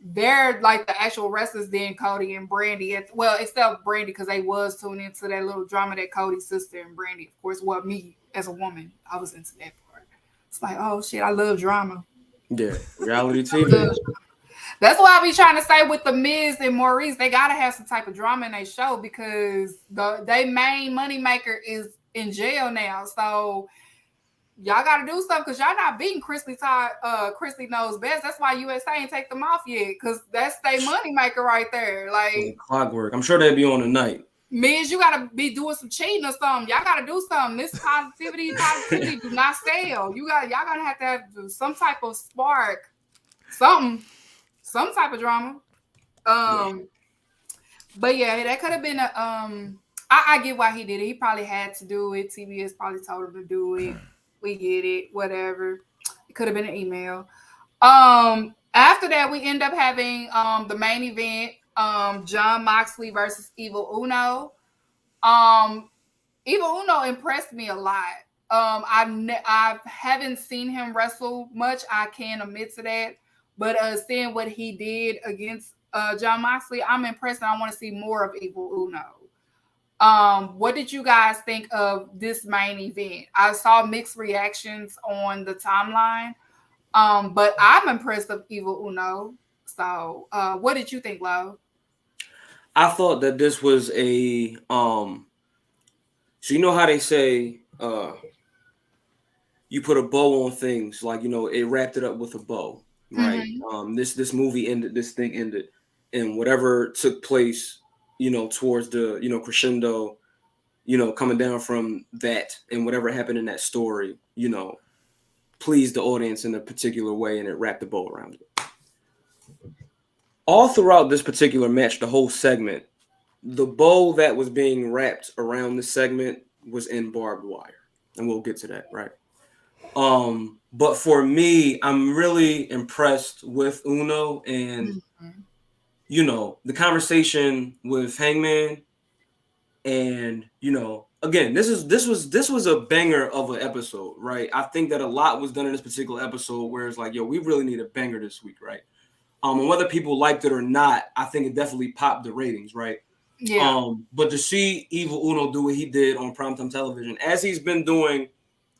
their like the actual wrestlers than Cody and Brandy. Well, except Brandy because they was tuned into that little drama that Cody's sister and Brandy, of course. Well, me as a woman, I was into that part. It's like, oh shit, I love drama. Yeah, reality TV. That's why I be trying to say with the Miz and Maurice, they gotta have some type of drama in their show because they main moneymaker is in jail now. So y'all gotta do something because y'all not beating Chrisley knows best. That's why USA ain't take them off yet, because that's their moneymaker right there. Like Clockwork. I'm sure they'd be on tonight. Miz, you gotta be doing some cheating or something. Y'all gotta do something. This positivity do not sell. Y'all gotta have to have some type of spark, something. Some type of drama. But yeah, that could have been I get why he did it. He probably had to do it. TBS probably told him to do it. We get it, whatever. It could have been an email. After that, we end up having the main event, Jon Moxley versus Evil Uno. Evil Uno impressed me a lot. I haven't seen him wrestle much. I can admit to that. But seeing what he did against Jon Moxley, I'm impressed, and I want to see more of Evil Uno. What did you guys think of this main event? I saw mixed reactions on the timeline, but I'm impressed with Evil Uno. So, what did you think, Lo? I thought that this was a so you know how they say you put a bow on things, like, you know, it wrapped it up with a bow. Right. Mm-hmm. This movie ended, this thing ended, and whatever took place, you know, towards the, you know, crescendo, you know, coming down from that, and whatever happened in that story, you know, pleased the audience in a particular way, and it wrapped the bow around it. All throughout this particular match, the whole segment, the bow that was being wrapped around this segment was in barbed wire, and we'll get to that, right? But for me, I'm really impressed with Uno, and you know, the conversation with Hangman, and you know, again, this was a banger of an episode, right? I think that a lot was done in this particular episode where it's like, yo, we really need a banger this week, right? And whether people liked it or not, I think it definitely popped the ratings, right? Yeah. But to see Evil Uno do what he did on primetime television, as he's been doing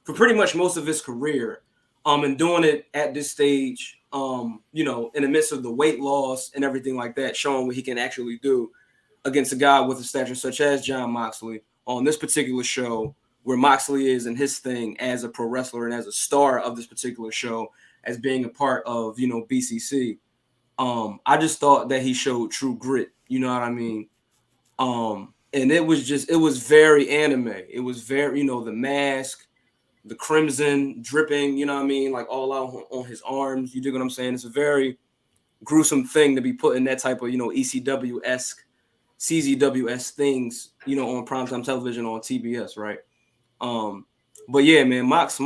for pretty much most of his career, and doing it at this stage, you know, in the midst of the weight loss and everything like that, showing what he can actually do against a guy with a stature such as Jon Moxley on this particular show, where Moxley is in his thing as a pro wrestler and as a star of this particular show, as being a part of, you know, BCC. I just thought that he showed true grit. You know what I mean? And it was very anime. It was very, you know, the mask, the crimson dripping, you know what I mean, like all out on his arms. You dig what I'm saying? It's a very gruesome thing to be put in that type of, you know, ECW-esque, CZW-esque things, you know, on primetime television on TBS, right? But yeah, man, Mox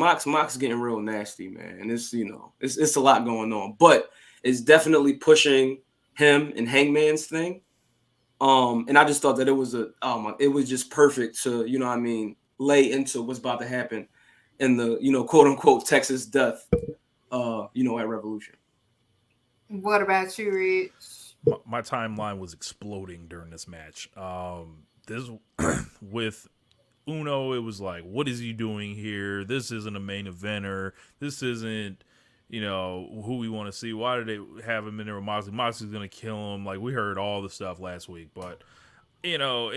getting real nasty, man. And it's, you know, it's a lot going on, but it's definitely pushing him and Hangman's thing. And I just thought that it was just perfect to, you know what I mean, lay into what's about to happen in the, you know, quote unquote Texas death, you know, at Revolution. What about you, Rich? My timeline was exploding during this match. This with Uno, it was like, what is he doing here? This isn't a main eventer. This isn't, who we want to see. Why did they have him in there with Moxley? Moxley's gonna kill him. Like we heard all the stuff last week, but your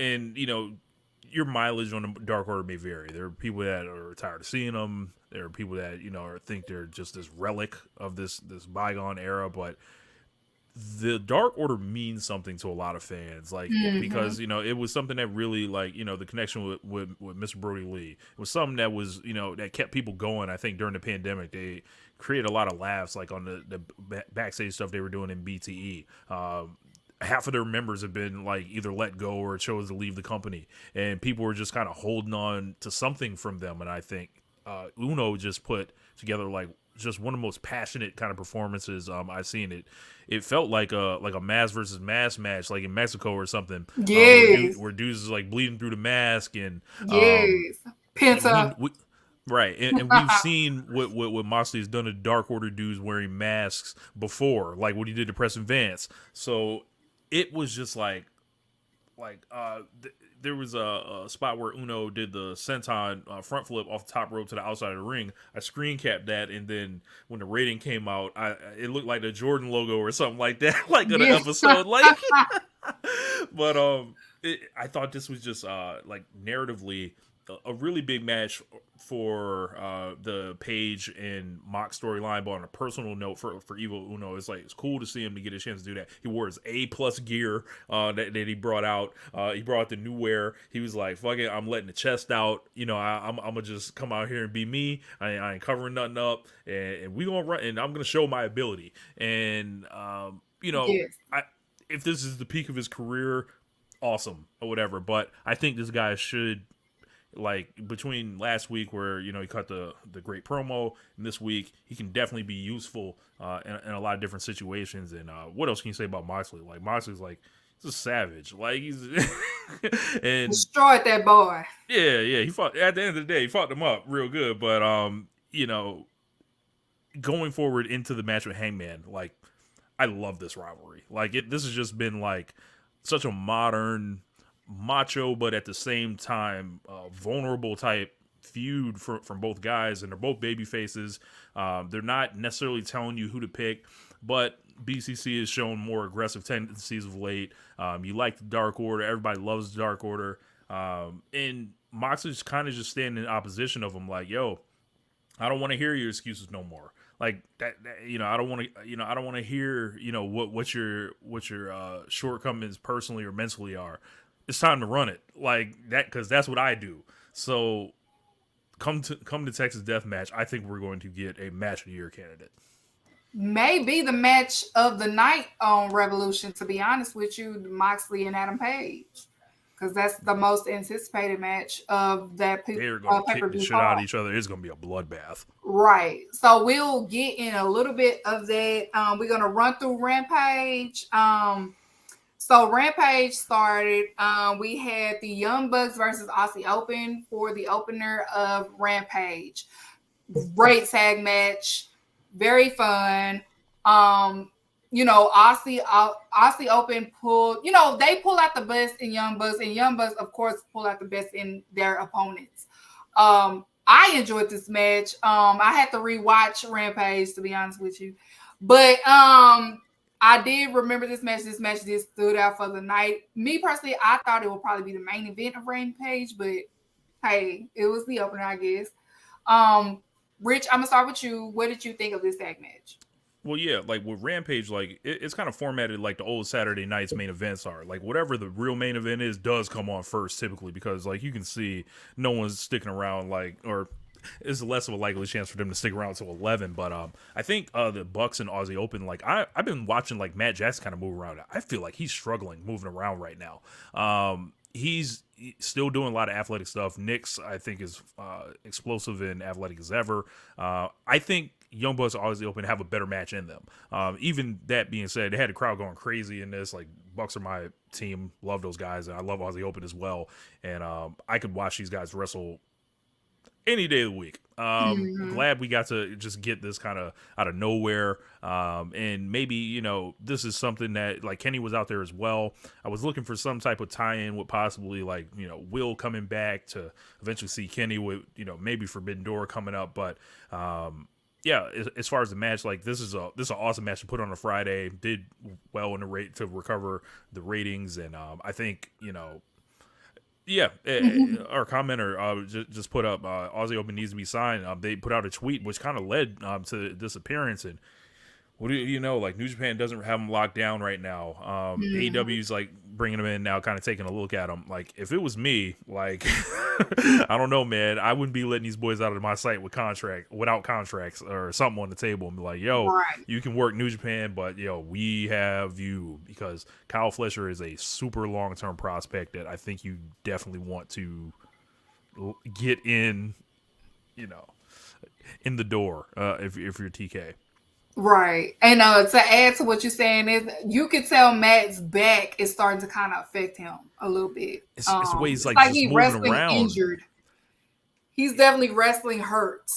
mileage on the Dark Order may vary. There are people that are tired of seeing them. There are people that think they're just this relic of this bygone era, but the Dark Order means something to a lot of fans, like because it was something that really the connection with Mr. Brody Lee. It was something that was that kept people going. I think during the pandemic, they created a lot of laughs, like on the backstage stuff they were doing in BTE. Half of their members have been either let go or chose to leave the company, and people were just kind of holding on to something from them. And I think Uno just put together just one of the most passionate kind of performances I've seen. It felt like a mask versus mask match, like in Mexico or something. Yes. Where dudes is bleeding through the mask and yes, Penta. Right, and we've seen what Moxley's done to Dark Order dudes wearing masks before, like what he did to Preston Vance. So it was just there was a spot where Uno did the senton front flip off the top rope to the outside of the ring. I screen capped that, and then when the rating came out, it looked like the Jordan logo or something like that, in an episode. But I thought this was just narratively a really big match for the Page and Mox storyline. But on a personal note, for Evil Uno, it's cool to see him to get a chance to do that. He wore his A+ gear that he brought out. He brought out the new wear. He was like, "Fuck it, I'm letting the chest out. I'm gonna just come out here and be me. I ain't covering nothing up, and we gonna run. And I'm gonna show my ability." And Yes. if this is the peak of his career, awesome or whatever. But I think this guy should. Between last week where he cut the great promo, and this week he can definitely be useful in a lot of different situations. And what else can you say about Moxley? Moxley's he's a savage. He's and Destroyed that boy. yeah, he fought at the end of the day. He fought them up real good. But going forward into the match with Hangman, I love this rivalry. This has just been such a modern, macho, but at the same time vulnerable type feud from both guys, and they're both baby faces. They're not necessarily telling you who to pick, but BCC has shown more aggressive tendencies of late. You like the Dark Order, everybody loves the Dark Order, and Moxley's kind of just standing in opposition of them, yo, I don't want to hear your excuses no more. I don't want to, I don't want to hear, what your shortcomings personally or mentally are. It's time to run it that, because that's what I do. So come to Texas Deathmatch. I think we're going to get a match of the year candidate. Maybe the match of the night on Revolution, to be honest with you, Moxley and Adam Page, because that's the most anticipated match of that They're going to kick the shit out of each other. It's going to be a bloodbath. Right. So we'll get in a little bit of that. We're going to run through Rampage. So Rampage started. We had the Young Bucks versus Aussie Open for the opener of Rampage. Great tag match, very fun. Aussie Open pulled. They pull out the best in Young Bucks, and Young Bucks, of course, pull out the best in their opponents. I enjoyed this match. I had to rewatch Rampage, to be honest with you, but I did remember this match. This match just stood out for the night. Me personally, I thought it would probably be the main event of Rampage, but hey, it was the opener, I guess. Rich, I'm gonna start with you. What did you think of this tag match? Well, yeah, with Rampage, it's kind of formatted like the old Saturday nights main events are. Whatever the real main event is does come on first typically, because you can see no one's sticking around or it's less of a likely chance for them to stick around until 11. But I think the Bucks and Aussie Open, I've been watching Matt Jackson kind of move around. I feel like he's struggling moving around right now. He's still doing a lot of athletic stuff. Nick's, I think, is explosive and athletic as ever. I think Young Bucks and Aussie Open have a better match in them. Even that being said, they had the crowd going crazy in this. Bucks are my team. Love those guys, and I love Aussie Open as well. And I could watch these guys wrestle any day of the week. Glad we got to just get this kind of out of nowhere. And maybe, this is something that Kenny was out there as well. I was looking for some type of tie-in with possibly Will coming back to eventually see Kenny with, maybe Forbidden Door coming up. But yeah, as far as the match, like this is an awesome match to put on a Friday. Did well in the rate to recover the ratings, and I think yeah, our commenter just put up Aussie Open needs to be signed. They put out a tweet which kind of led to this appearance, and what do you know? Like New Japan doesn't have them locked down right now. AEW's like bringing them in now, kind of taking a look at them. Like if it was me, like I don't know, man, I wouldn't be letting these boys out of my sight without contracts or something on the table and be like, yo, Right. you can work New Japan, but yo, we have you, because Kyle Fletcher is a super long term prospect that I think you definitely want to get in, in the door if you're TK. Right. And to add to what you're saying is you can tell Matt's back is starting to kind of affect him a little bit. It's the way he's like like just he's moving wrestling around. injured. He's definitely wrestling hurt.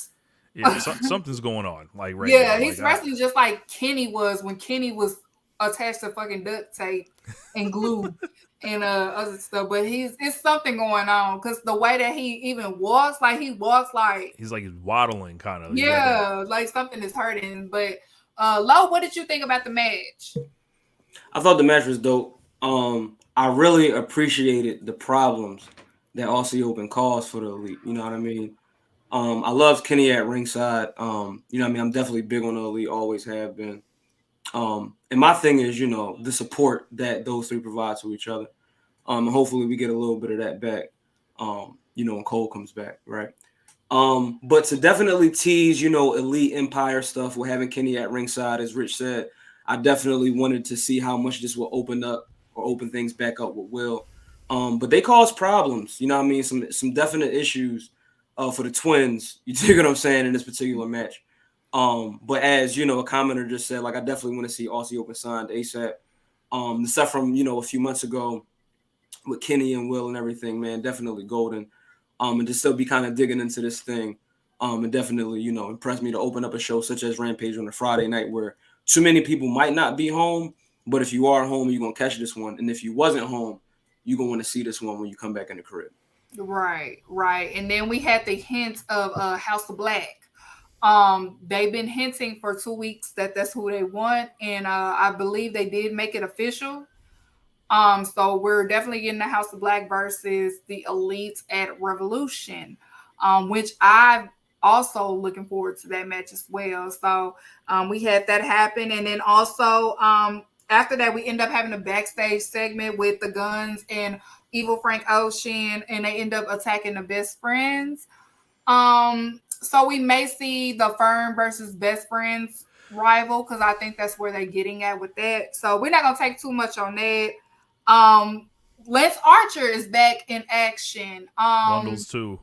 Yeah, something's going on. Like right Yeah, now. he's wrestling just like Kenny was when Kenny was attached to fucking duct tape and glue and other stuff. But it's something going on because the way that he even walks, like he walks like he's like waddling kind of. Yeah, like something is hurting. But Lo, what did you think about the match? I thought the match was dope. I really appreciated the problems that Aussie Open caused for the Elite. You know what I mean? I love Kenny at ringside. You know what I mean? I'm definitely big on the Elite, always have been. And my thing is, the support that those three provide to each other. And hopefully we get a little bit of that back, when Cole comes back, right? But to definitely tease, Elite Empire stuff with having Kenny at ringside, as Rich said, I definitely wanted to see how much this will open up or open things back up with Will. But they cause problems, you know what I mean? Some definite issues for the twins, you dig what I'm saying, in this particular match. But as, a commenter just said, like, I definitely want to see Aussie Open signed ASAP. The stuff from, a few months ago with Kenny and Will and everything, man, definitely golden. And to still be kind of digging into this thing. And definitely, impressed me to open up a show such as Rampage on a Friday night where too many people might not be home, but if you are home, you're going to catch this one. And if you wasn't home, you're going to want to see this one when you come back in the crib. Right. And then we had the hint of House of Black. They've been hinting for 2 weeks that that's who they want. And I believe they did make it official. So we're definitely getting the House of Black versus the Elite at Revolution, which I'm also looking forward to that match as well. So we had that happen. And then also after that, we end up having a backstage segment with the Guns and Evil Frank Ocean, and they end up attacking the Best Friends. So we may see the Firm versus Best Friends rival, because I think that's where they're getting at with that. So we're not going to take too much on that. Lance Archer is back in action. Bundles too.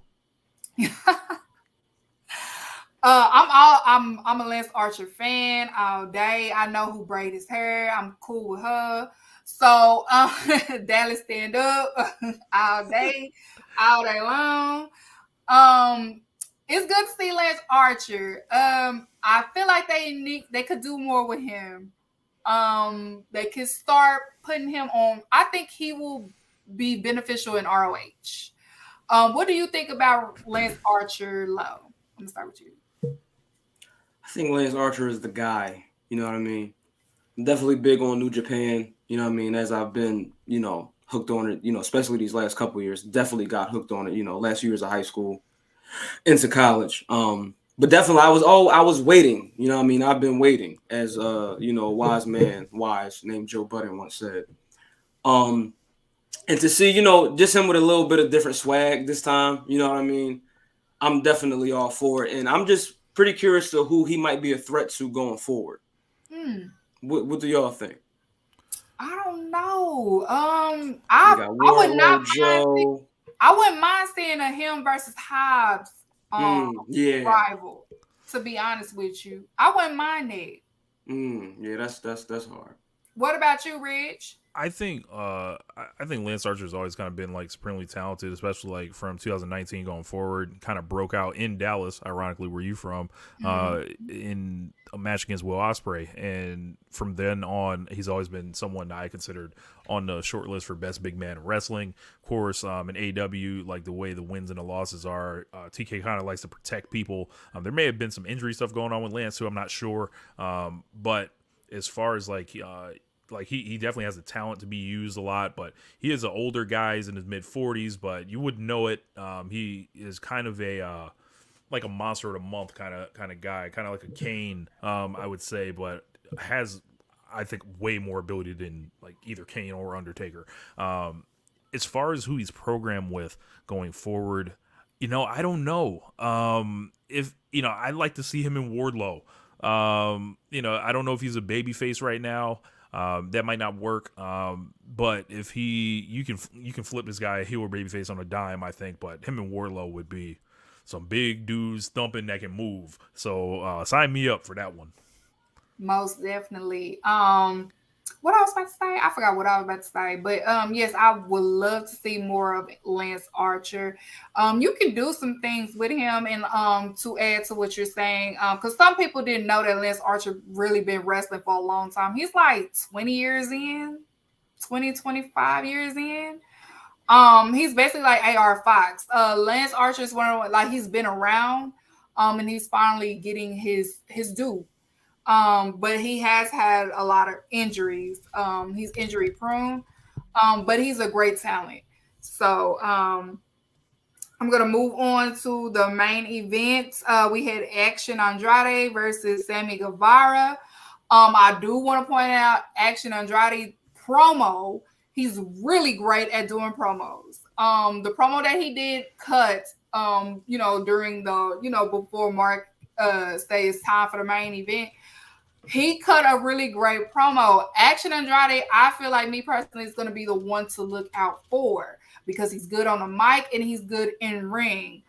I'm a Lance Archer fan all day. I know who braided his hair. I'm cool with her. So Dallas stand up all day long. It's good to see Lance Archer. I feel like they could do more with him. They could start putting him on. I think he will be beneficial in ROH. What do you think about Lance Archer, Lo? I'm gonna start with you. I think Lance Archer is the guy. You know what I mean? I'm definitely big on New Japan. You know what I mean? As I've been, hooked on it. Especially these last couple of years. Definitely got hooked on it. Last few years of high school, into college. But definitely, I was waiting. You know what I mean? I've been waiting, as a wise man, named Joe Budden once said. And to see, just him with a little bit of different swag this time, you know what I mean? I'm definitely all for it. And I'm just pretty curious to who he might be a threat to going forward. What do y'all think? I don't know. I wouldn't mind seeing a him versus Hobbs rival. To be honest with you, I wouldn't mind that. Yeah, that's hard. What about you, Rich? I think Lance Archer has always kind of been like supremely talented, especially like from 2019 going forward. Kind of broke out in Dallas, ironically, where you from, in a match against Will Ospreay, and from then on, he's always been someone I considered on the short list for best big man in wrestling. Of course, in AEW, like the way the wins and the losses are, TK kind of likes to protect people. There may have been some injury stuff going on with Lance, too. I'm not sure, but as far as like he definitely has the talent to be used a lot, but he is an older guy. He's in his mid 40s, but you wouldn't know it. He is kind of a like a monster of the month kind of guy, kind of like a Kane, I would say, but has, I think, way more ability than like either Kane or Undertaker. As far as who he's programmed with going forward, I don't know. If I'd like to see him in Wardlow. I don't know if he's a babyface right now. That might not work. But if you can flip this guy heel or babyface on a dime, I think. But him and Wardlow would be some big dudes thumping that can move. So sign me up for that one. Most definitely. What I was about to say, I forgot what I was about to say, but yes, I would love to see more of Lance Archer. You can do some things with him, and to add to what you're saying, because some people didn't know that Lance Archer really been wrestling for a long time. He's like 20 years in, 25 years in. He's basically like AR Fox. Lance Archer is one of, like, he's been around, and he's finally getting his due. But he has had a lot of injuries. He's injury prone, but he's a great talent. So I'm going to move on to the main event. We had Action Andrade versus Sammy Guevara. I do want to point out Action Andrade promo. He's really great at doing promos. The promo that he did cut, during the, before Mark say it's time for the main event, he cut a really great promo. Action Andrade, I feel like, me personally, is going to be the one to look out for because he's good on the mic and he's good in ring.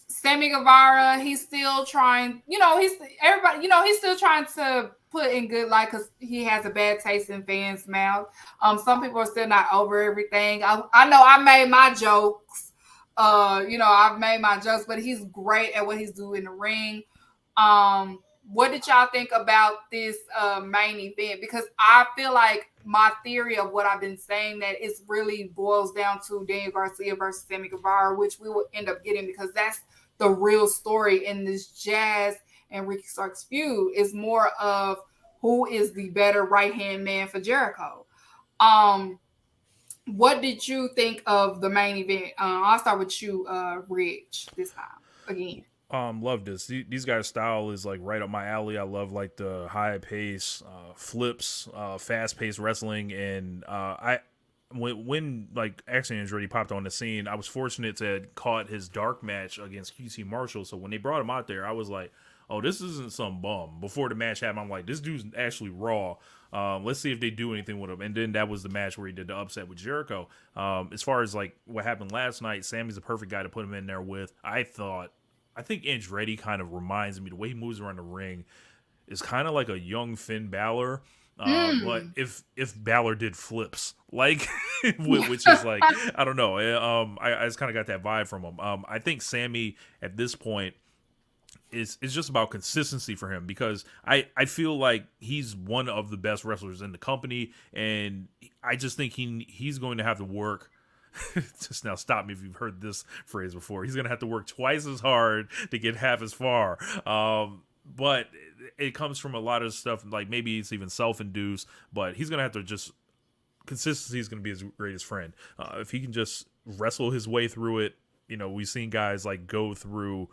Sammy Guevara, he's still trying, he's still trying to put in good light because he has a bad taste in fans' mouth. Some people are still not over everything. I know I made my jokes. I've made my jokes, but he's great at what he's doing in the ring. What did y'all think about this main event? Because I feel like my theory of what I've been saying, that it really boils down to Daniel Garcia versus Sammy Guevara, which we will end up getting because that's the real story in this Jazz and Ricky Starks feud, is more of who is the better right-hand man for Jericho. What did you think of the main event? I'll start with you, Rich, this time again. Love this. These guys' style is like right up my alley. I love like the high pace, flips, fast paced wrestling, and when like Action Andretti popped on the scene, I was fortunate to have caught his dark match against QT Marshall. So when they brought him out there, I was like, oh, this isn't some bum. Before the match happened, I'm like, this dude's actually raw. Let's see if they do anything with him. And then that was the match where he did the upset with Jericho. As far as like what happened last night, Sammy's the perfect guy to put him in there with. I think Andretti kind of reminds me, the way he moves around the ring is kind of like a young Finn Balor. But if Balor did flips, like, which is like, I don't know. I just kind of got that vibe from him. I think Sammy at this point is just about consistency for him, because I feel like he's one of the best wrestlers in the company, and I just think he's going to have to work. Just now, stop me if you've heard this phrase before. He's going to have to work twice as hard to get half as far. But it comes from a lot of stuff, like maybe it's even self-induced, but he's going to have to just, consistency is going to be his greatest friend. If he can just wrestle his way through it, we've seen guys like go through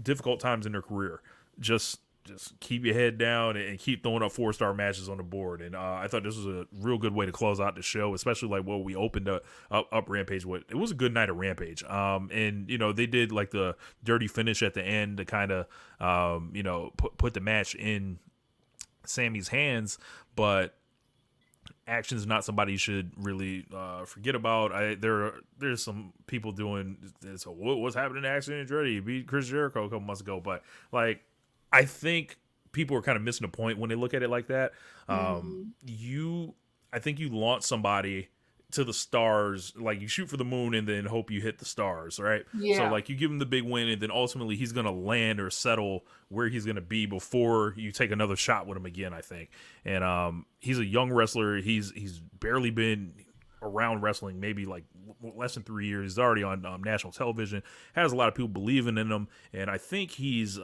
difficult times in their career. Just keep your head down and keep throwing up 4-star matches on the board. And I thought this was a real good way to close out the show, especially like what we opened up Rampage with. It was a good night of Rampage. And they did like the dirty finish at the end to kind of, put the match in Sammy's hands. But Action's not somebody you should really forget about. There's some people doing this. So what's happening to Action and Andretti? He beat Chris Jericho a couple months ago, but like, I think people are kind of missing the point when they look at it like that. I I think you launch somebody to the stars, like you shoot for the moon and then hope you hit the stars, right? So Yeah. like you give him the big win and then ultimately he's gonna land or settle where he's gonna be before you take another shot with him again, I think. And he's a young wrestler. He's barely been around wrestling, maybe like less than 3 years. He's already on national television, has a lot of people believing in him, and I think he's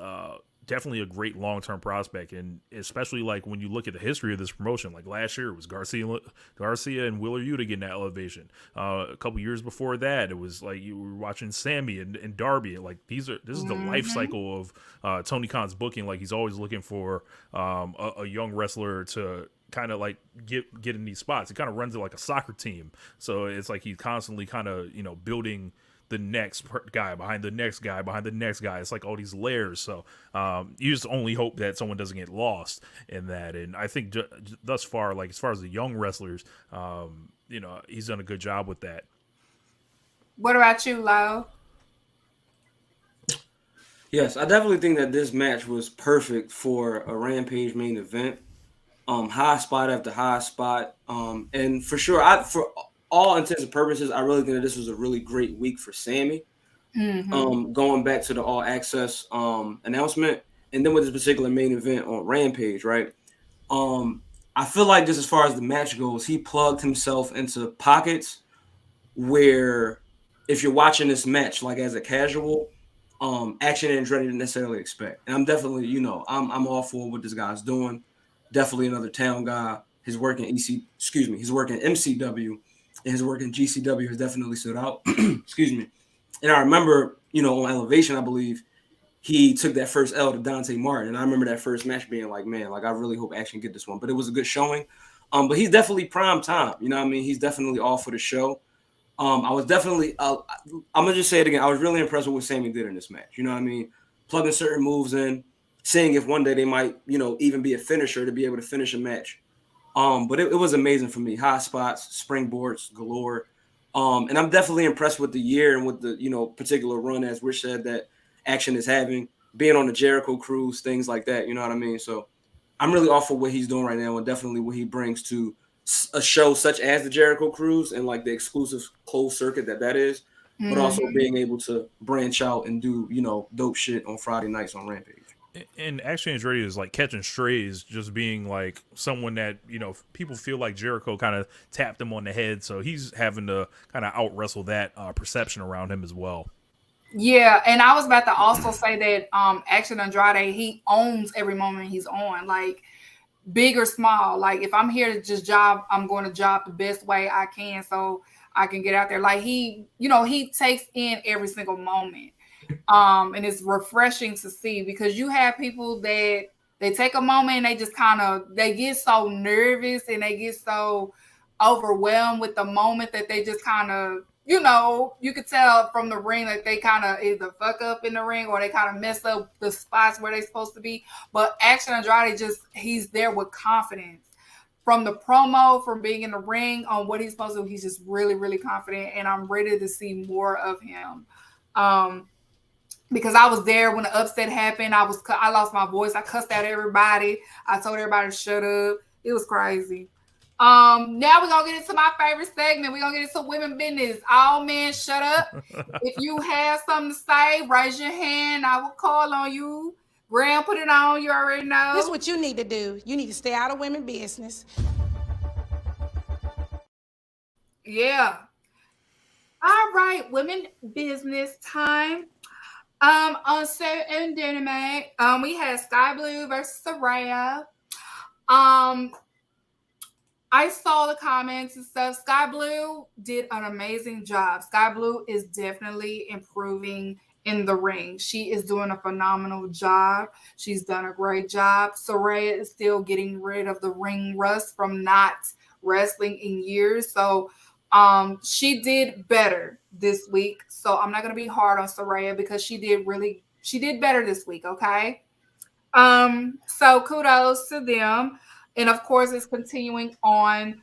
definitely a great long-term prospect. And especially like when you look at the history of this promotion, like last year it was Garcia and Wheeler Yuta getting that elevation. A couple years before that it was like you were watching Sammy and Darby. Like this is the life cycle of Tony Khan's booking. Like he's always looking for a young wrestler to kind of like get in these spots. He kind of runs it like a soccer team, so it's like he's constantly kind of building the next guy behind the next guy behind the next guy. It's like all these layers. So you just only hope that someone doesn't get lost in that. And I think thus far, like as far as the young wrestlers, he's done a good job with that. What about you, Lau? Yes, I definitely think that this match was perfect for a Rampage main event. High spot after high spot. And for sure, for all intents and purposes, I really think that this was a really great week for Sammy. Going back to the All Access announcement, and then with this particular main event on Rampage, right? I feel like just as far as the match goes, he plugged himself into pockets where if you're watching this match, like as a casual, Action and Andretti didn't necessarily expect. And I'm definitely, I'm all for what this guy's doing. Definitely another town guy. His work in his work in MCW and his work in GCW has definitely stood out. Excuse me. And I remember, on Elevation, I believe he took that first L to Dante Martin. And I remember that first match being like, man, like I really hope Action get this one. But it was a good showing. But he's definitely prime time. You know what I mean? He's definitely all for the show. I was definitely, I'm going to just say it again. I was really impressed with what Sammy did in this match. You know what I mean? Plugging certain moves in, seeing if one day they might, even be a finisher to be able to finish a match. But it was amazing for me. High spots, springboards galore. And I'm definitely impressed with the year and with the, particular run, as Rich said, that Action is having, being on the Jericho cruise, things like that. You know what I mean? So I'm really all for what he's doing right now and definitely what he brings to a show such as the Jericho cruise and like the exclusive closed circuit that is, but also being able to branch out and do, dope shit on Friday nights on Rampage. And Action Andretti is like catching strays, just being like someone that, people feel like Jericho kind of tapped him on the head. So he's having to kind of out wrestle that perception around him as well. Yeah. And I was about to also say that Action Andrade, he owns every moment he's on, like big or small. Like if I'm here to just job, I'm going to job the best way I can so I can get out there. Like he takes in every single moment. And it's refreshing to see because you have people that they take a moment and they just they get so nervous and they get so overwhelmed with the moment that they just you could tell from the ring that they kind of either fuck up in the ring or they kind of mess up the spots where they're supposed to be. But Action Andrade he's there with confidence. From the promo, from being in the ring on what he's supposed to do, he's just really, really confident. And I'm ready to see more of him. Because I was there when the upset happened. I lost my voice. I cussed out everybody. I told everybody to shut up. It was crazy. Now we're going to get into my favorite segment. We're going to get into women business. All men, shut up. If you have something to say, raise your hand. I will call on you. Graham, put it on. You already know. This is what you need to do. You need to stay out of women business. Yeah. All right. Women business time. On Saturday Dynamite, we had Sky Blue versus Saraya. I saw the comments and stuff. Sky Blue did an amazing job. Sky Blue is definitely improving in the ring. She is doing a phenomenal job. She's done a great job. Saraya is still getting rid of the ring rust from not wrestling in years. So she did better this week. So I'm not going to be hard on Saraya because she did better this week. Okay. So kudos to them. And of course it's continuing on,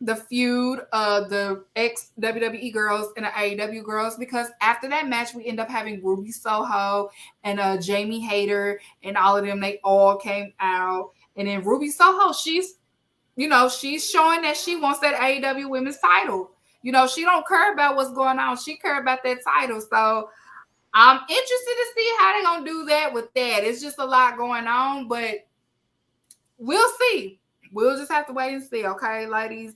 the feud of the ex-WWE girls and the AEW girls, because after that match, we end up having Ruby Soho and Jamie Hayter and all of them. They all came out. And then Ruby Soho, she's she's showing that she wants that AEW women's title. She don't care about what's going on. She care about that title. So I'm interested to see how they're gonna do that with that. It's just a lot going on, but we'll see. We'll just have to wait and see, okay, ladies.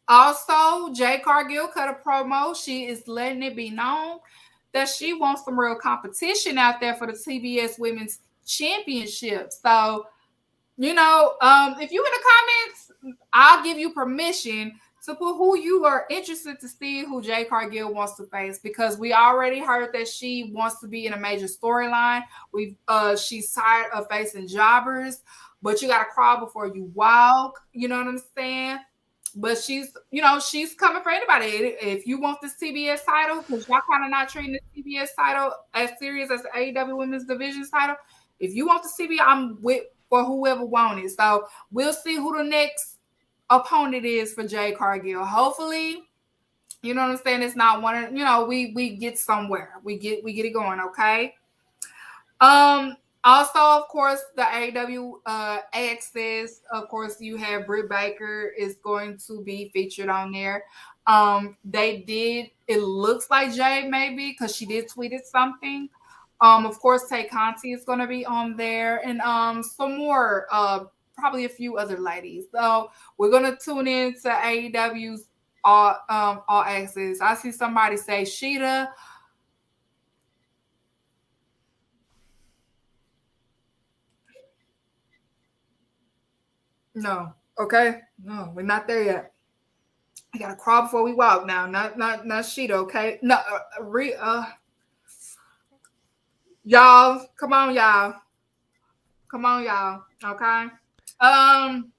Also, Jade Cargill cut a promo. She is letting it be known that she wants some real competition out there for the TBS Women's Championship. So, if you in the comments, I'll give you permission to put who you are interested to see who Jade Cargill wants to face, because we already heard that she wants to be in a major storyline. She's tired of facing jobbers, but you got to crawl before you walk. You know what I'm saying? But she's coming for anybody. If you want this TBS title, because y'all kind of not treating the TBS title as serious as the AEW Women's Division title. If you want the CBS, I'm with for whoever wants it. So we'll see who the next opponent is for Jade Cargill. Hopefully, you know what I'm saying, it's not one of, we get somewhere. We get it going, okay? Also, of course, the AEW Access, of course, you have Britt Baker is going to be featured on there. It looks like Jade maybe, because she did tweeted something. Of course, Tay Conti is going to be on there, and some more, probably a few other ladies. So we're going to tune in to AEW's All Access. I see somebody say Sheeta. No. Okay. No, we're not there yet. We gotta crawl before we walk now. Not Sheeta, okay? No, y'all. Come on, y'all. Okay. On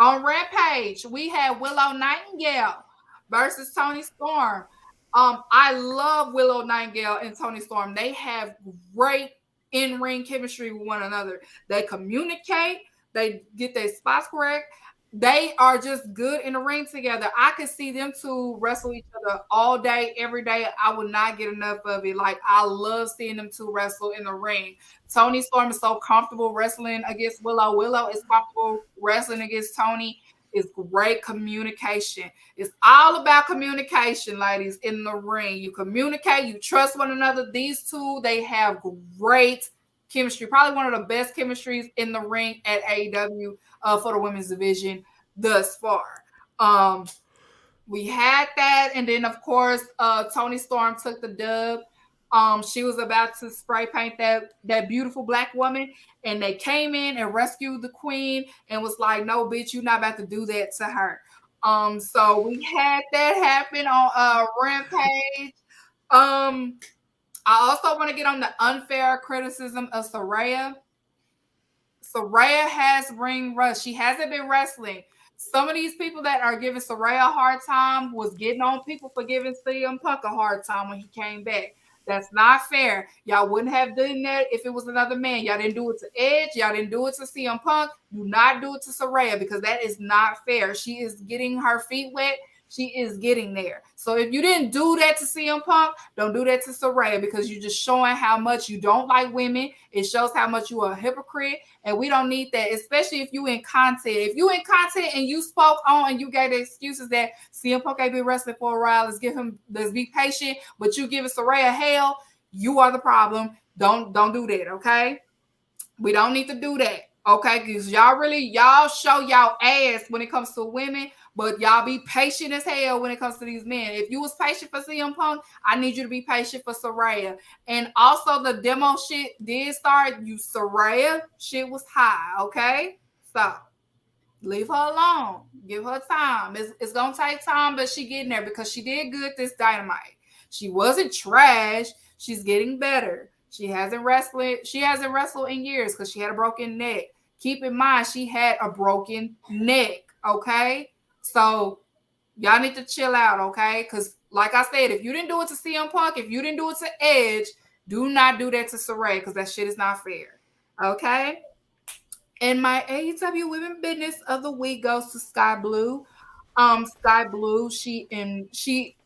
Rampage, we had Willow Nightingale versus Toni Storm. I love Willow Nightingale and Toni Storm. They have great in-ring chemistry with one another. They communicate. They get their spots correct. They are just good in the ring together. I could see them two wrestle each other all day, every day. I would not get enough of it. Like, I love seeing them two wrestle in the ring. Toni Storm is so comfortable wrestling against Willow. Willow is comfortable wrestling against Toni. It's great communication. It's all about communication, ladies, in the ring. You communicate, you trust one another. These two, they have great chemistry, probably one of the best chemistries in the ring at AEW for the women's division thus far. We had that, and then of course Toni Storm took the dub. She was about to spray paint that beautiful black woman, and they came in and rescued the queen and was like, no, bitch, you're not about to do that to her. So we had that happen on Rampage. I also want to get on the unfair criticism of Saraya. Saraya has ring rust. She hasn't been wrestling. Some of these people that are giving Saraya a hard time was getting on people for giving CM Punk a hard time when he came back. That's not fair. Y'all wouldn't have done that if it was another man. Y'all didn't do it to Edge. Y'all didn't do it to CM Punk. Do not do it to Saraya, because that is not fair. She is getting her feet wet. She is getting there. So if you didn't do that to CM Punk, don't do that to Saraya, because you're just showing how much you don't like women. It shows how much you are a hypocrite, and we don't need that, especially if you in content. If you in content and you spoke on and you gave the excuses that CM Punk ain't been wrestling for a while, let's be patient, but you giving Saraya hell, you are the problem. Don't do that, okay? We don't need to do that, okay? Because y'all show y'all ass when it comes to women, but y'all be patient as hell when it comes to these men. If you was patient for CM Punk, I need you to be patient for Saraya. And also, the demo shit did start. Saraya shit was high, okay? So leave her alone. Give her time. It's gonna take time, but she getting there, because she did good this Dynamite. She wasn't trash. She's getting better. She hasn't wrestled in years because she had a broken neck. Keep in mind, she had a broken neck, okay? So y'all need to chill out, okay? Because like I said, if you didn't do it to CM Punk, if you didn't do it to Edge, do not do that to Saraya, because that shit is not fair, okay? And my AEW Women Business of the Week goes to Sky Blue. Sky Blue, she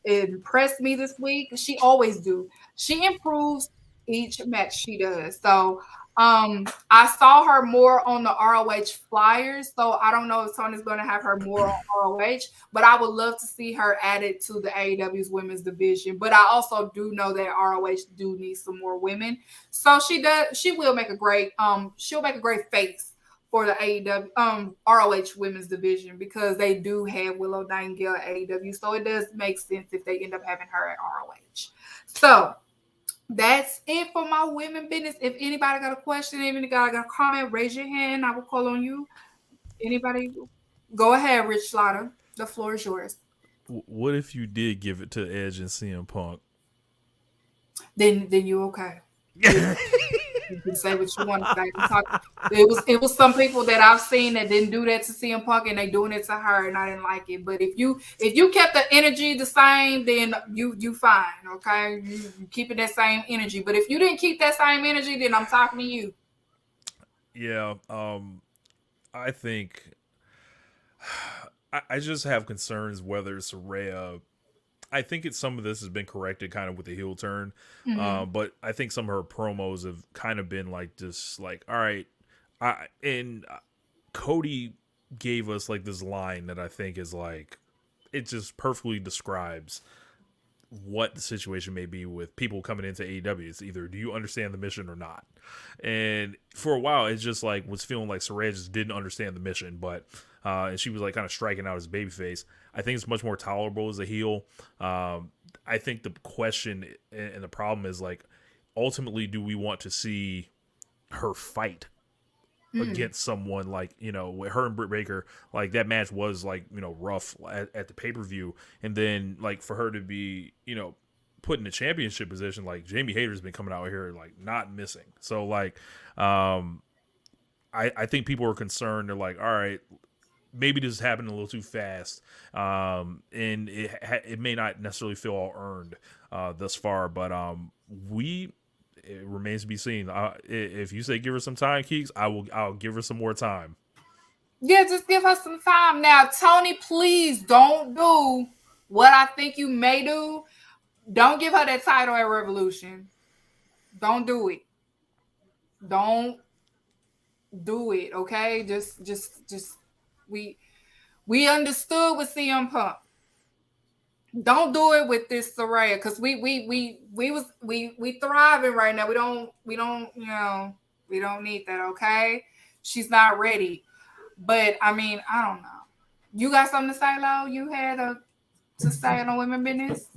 impressed me this week. She always do. She improves each match she does. So I saw her more on the ROH flyers, so I don't know if Tony's going to have her more on ROH, but I would love to see her added to the AEW's women's division. But I also do know that ROH do need some more women, so she will make a great she'll make a great face for the AEW ROH women's division, because they do have Willow Nightingale at AEW, so it does make sense if they end up having her at ROH. So that's it for my women business. If anybody got a question, anybody got a comment, raise your hand. I will call on you. Anybody? Go ahead, Rich Slaughter. The floor is yours. What if you did give it to Edge and CM Punk? Then you okay. You can say what you want to say. It was some people that I've seen that didn't do that to CM Punk, and they doing it to her, and I didn't like it. But if you kept the energy the same, then you fine, okay? You keeping that same energy. But if you didn't keep that same energy, then I'm talking to you. Yeah, I think I just have concerns whether Saraya. I think some of this has been corrected kind of with the heel turn. But I think some of her promos have kind of been like just like, all right. And Cody gave us like this line that I think is like, it just perfectly describes what the situation may be with people coming into AEW. It's either, do you understand the mission or not? And for a while, it's just like was feeling like Saraya just didn't understand the mission, but and she was like kind of striking out as babyface. I think it's much more tolerable as a heel. I think the question and the problem is like, ultimately, do we want to see her fight against someone like, with her and Britt Baker? Like that match was like, rough at the pay-per-view. And then like for her to be, put in the championship position, like Jamie Hayter's been coming out here like not missing. So like, I think people are concerned. They're like, all right, maybe this is happening a little too fast, and it may not necessarily feel all earned thus far. But it remains to be seen. If you say give her some time, Keeks, I'll give her some more time. Yeah, just give her some time. Now, Tony, please don't do what I think you may do. Don't give her that title at Revolution. Don't do it. Don't do it. Okay, just. We understood with CM Punk. Don't do it with this Saraya, because we thriving right now. We don't need that. Okay, she's not ready. But I mean, I don't know. You got something to say, Lo? You had to say on women business?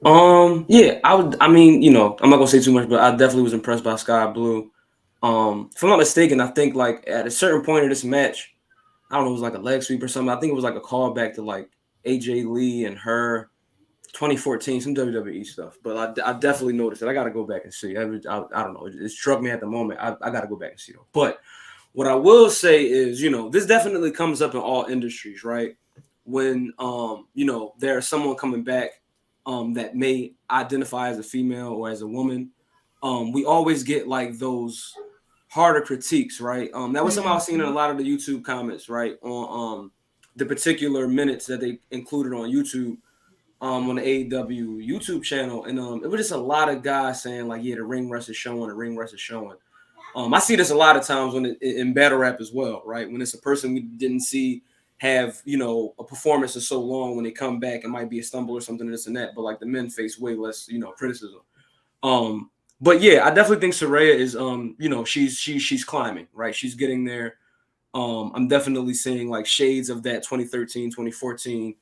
Yeah, I mean, I'm not gonna say too much, but I definitely was impressed by Sky Blue. If I'm not mistaken, I think like at a certain point of this match, I don't know, it was like a leg sweep or something. I think it was like a callback to like AJ Lee and her 2014, some WWE stuff. But I definitely noticed it. I got to go back and see. I don't know. It struck me at the moment. I got to go back and see it. But what I will say is, this definitely comes up in all industries, right? When, there's someone coming back that may identify as a female or as a woman, we always get like those harder critiques, right? That was something I was seeing in a lot of the YouTube comments, right? On the particular minutes that they included on YouTube, on the AEW YouTube channel. And it was just a lot of guys saying like, yeah, the ring rust is showing, I see this a lot of times when in battle rap as well, right? When it's a person we didn't see have, a performance for so long, when they come back, it might be a stumble or something, this and that. But like the men face way less, criticism. But yeah, I definitely think Saraya is, she's climbing, right? She's getting there. I'm definitely seeing like shades of that 2013, 2014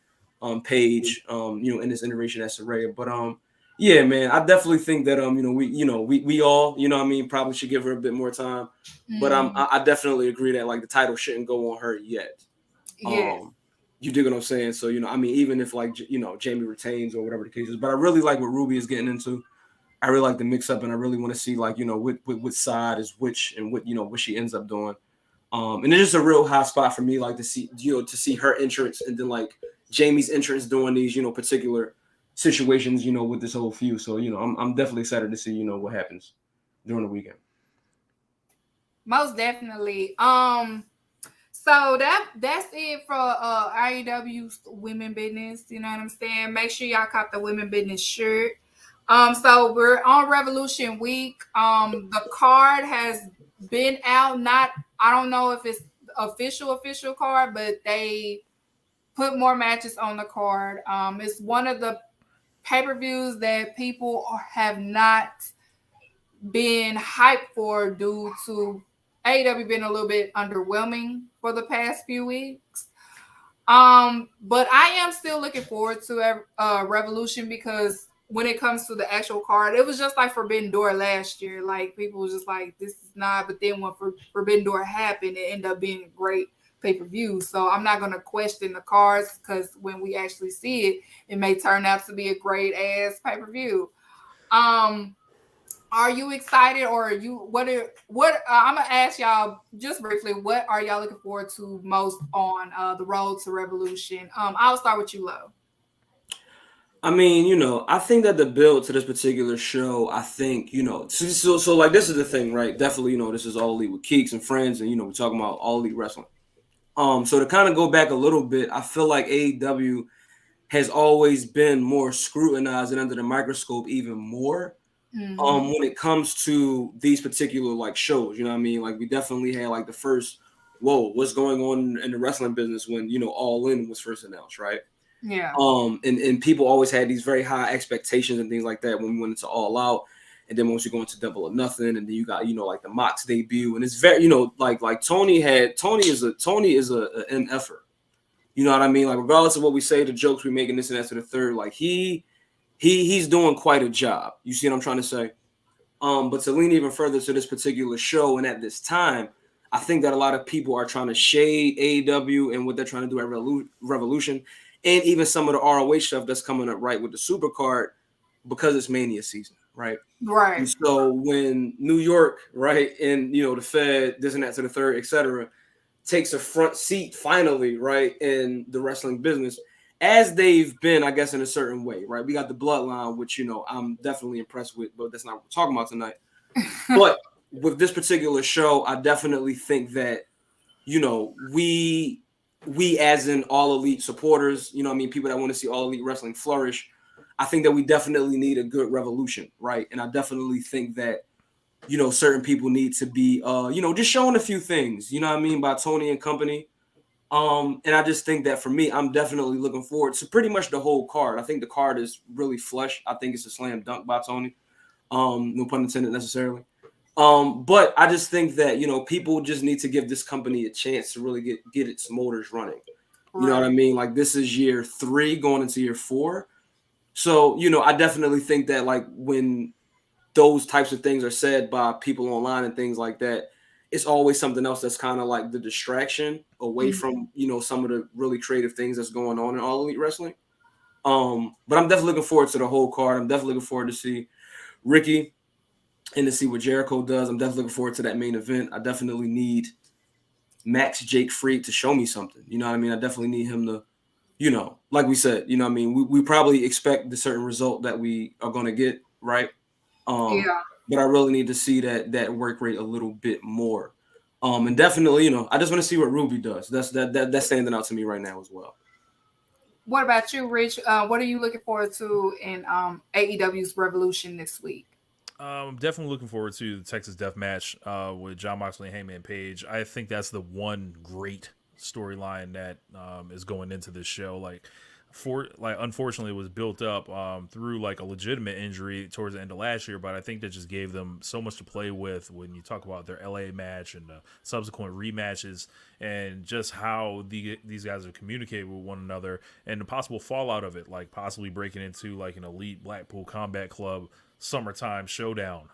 page, in this iteration as Saraya. But yeah, man, I definitely think that we all, probably should give her a bit more time. But I definitely agree that like the title shouldn't go on her yet. Yeah. You dig what I'm saying? So even if like Jamie retains or whatever the case is, but I really like what Ruby is getting into. I really like the mix up, and I really want to see like what side is which, and what she ends up doing. And it's just a real high spot for me, like to see her entrance, and then like Jamie's entrance during these particular situations, with this whole feud. So I'm definitely excited to see what happens during the weekend. Most definitely. So that's it for AEW women business. You know what I'm saying? Make sure y'all cop the women business shirt. So we're on Revolution Week. The card has been out. I don't know if it's official card, but they put more matches on the card. It's one of the pay-per-views that people have not been hyped for due to AEW being a little bit underwhelming for the past few weeks. But I am still looking forward to Revolution because when it comes to the actual card, it was just like Forbidden Door last year. Like people was just like, this is not. But then when Forbidden Door happened, it ended up being a great pay-per-view. So I'm not gonna question the cards because when we actually see it, it may turn out to be a great ass pay-per-view. Are you excited, or are you I'm gonna ask y'all just briefly, what are y'all looking forward to most on the road to Revolution? I'll start with you, Lo. I mean, I think that the build to this particular show, I think, so like this is the thing, right? Definitely, this is All Elite with Keeks and friends, and we're talking about All Elite Wrestling. So to kind of go back a little bit, I feel like AEW has always been more scrutinized and under the microscope even more. When it comes to these particular like shows, you know what I mean? Like we definitely had like the first, whoa, what's going on in the wrestling business when All In was first announced, right? Yeah. And people always had these very high expectations and things like that when we went into All Out, and then once you go into Double or Nothing, and then you got like the Mox debut, and it's very like Tony is a MFer. You know what I mean? Like regardless of what we say, the jokes we make, and this and that to the third, like he's doing quite a job. You see what I'm trying to say? But to lean even further to this particular show and at this time, I think that a lot of people are trying to shade AEW and what they're trying to do at Revolution, and even some of the ROH stuff that's coming up right with the Supercard because it's Mania season, right? Right. And so when New York, right, and the Fed, this and that to the third, etc., takes a front seat finally, right, in the wrestling business, as they've been, I guess, in a certain way, right? We got the Bloodline, which, I'm definitely impressed with, but that's not what we're talking about tonight. But with this particular show, I definitely think that, we as in All Elite supporters, people that want to see All Elite Wrestling flourish, I think that we definitely need a good Revolution, right? And I definitely think that, certain people need to be, just showing a few things, by Tony and company. And I just think that for me, I'm definitely looking forward to pretty much the whole card. I think the card is really flush. I think it's a slam dunk by Tony. No pun intended necessarily. But I just think that, people just need to give this company a chance to really get its motors running. You know what I mean? Like this is year 3 going into year 4. So, I definitely think that like when those types of things are said by people online and things like that, it's always something else that's kind of like the distraction away from, some of the really creative things that's going on in All Elite Wrestling. But I'm definitely looking forward to the whole card. I'm definitely looking forward to see Ricky and to see what Jericho does. I'm definitely looking forward to that main event. I definitely need Max Jake Freak to show me something. You know what I mean? I definitely need him to, like we said, we probably expect the certain result that we are going to get, right? But I really need to see that work rate a little bit more. And definitely, I just want to see what Ruby does. That's standing out to me right now as well. What about you, Rich? What are you looking forward to in AEW's Revolution this week? I'm definitely looking forward to the Texas Death Match with Jon Moxley and Hangman Page. I think that's the one great storyline that is going into this show. Unfortunately, it was built up through like a legitimate injury towards the end of last year, but I think that just gave them so much to play with when you talk about their LA match and the subsequent rematches and just how these guys have communicated with one another and the possible fallout of it, like possibly breaking into like an elite Blackpool Combat Club summertime showdown.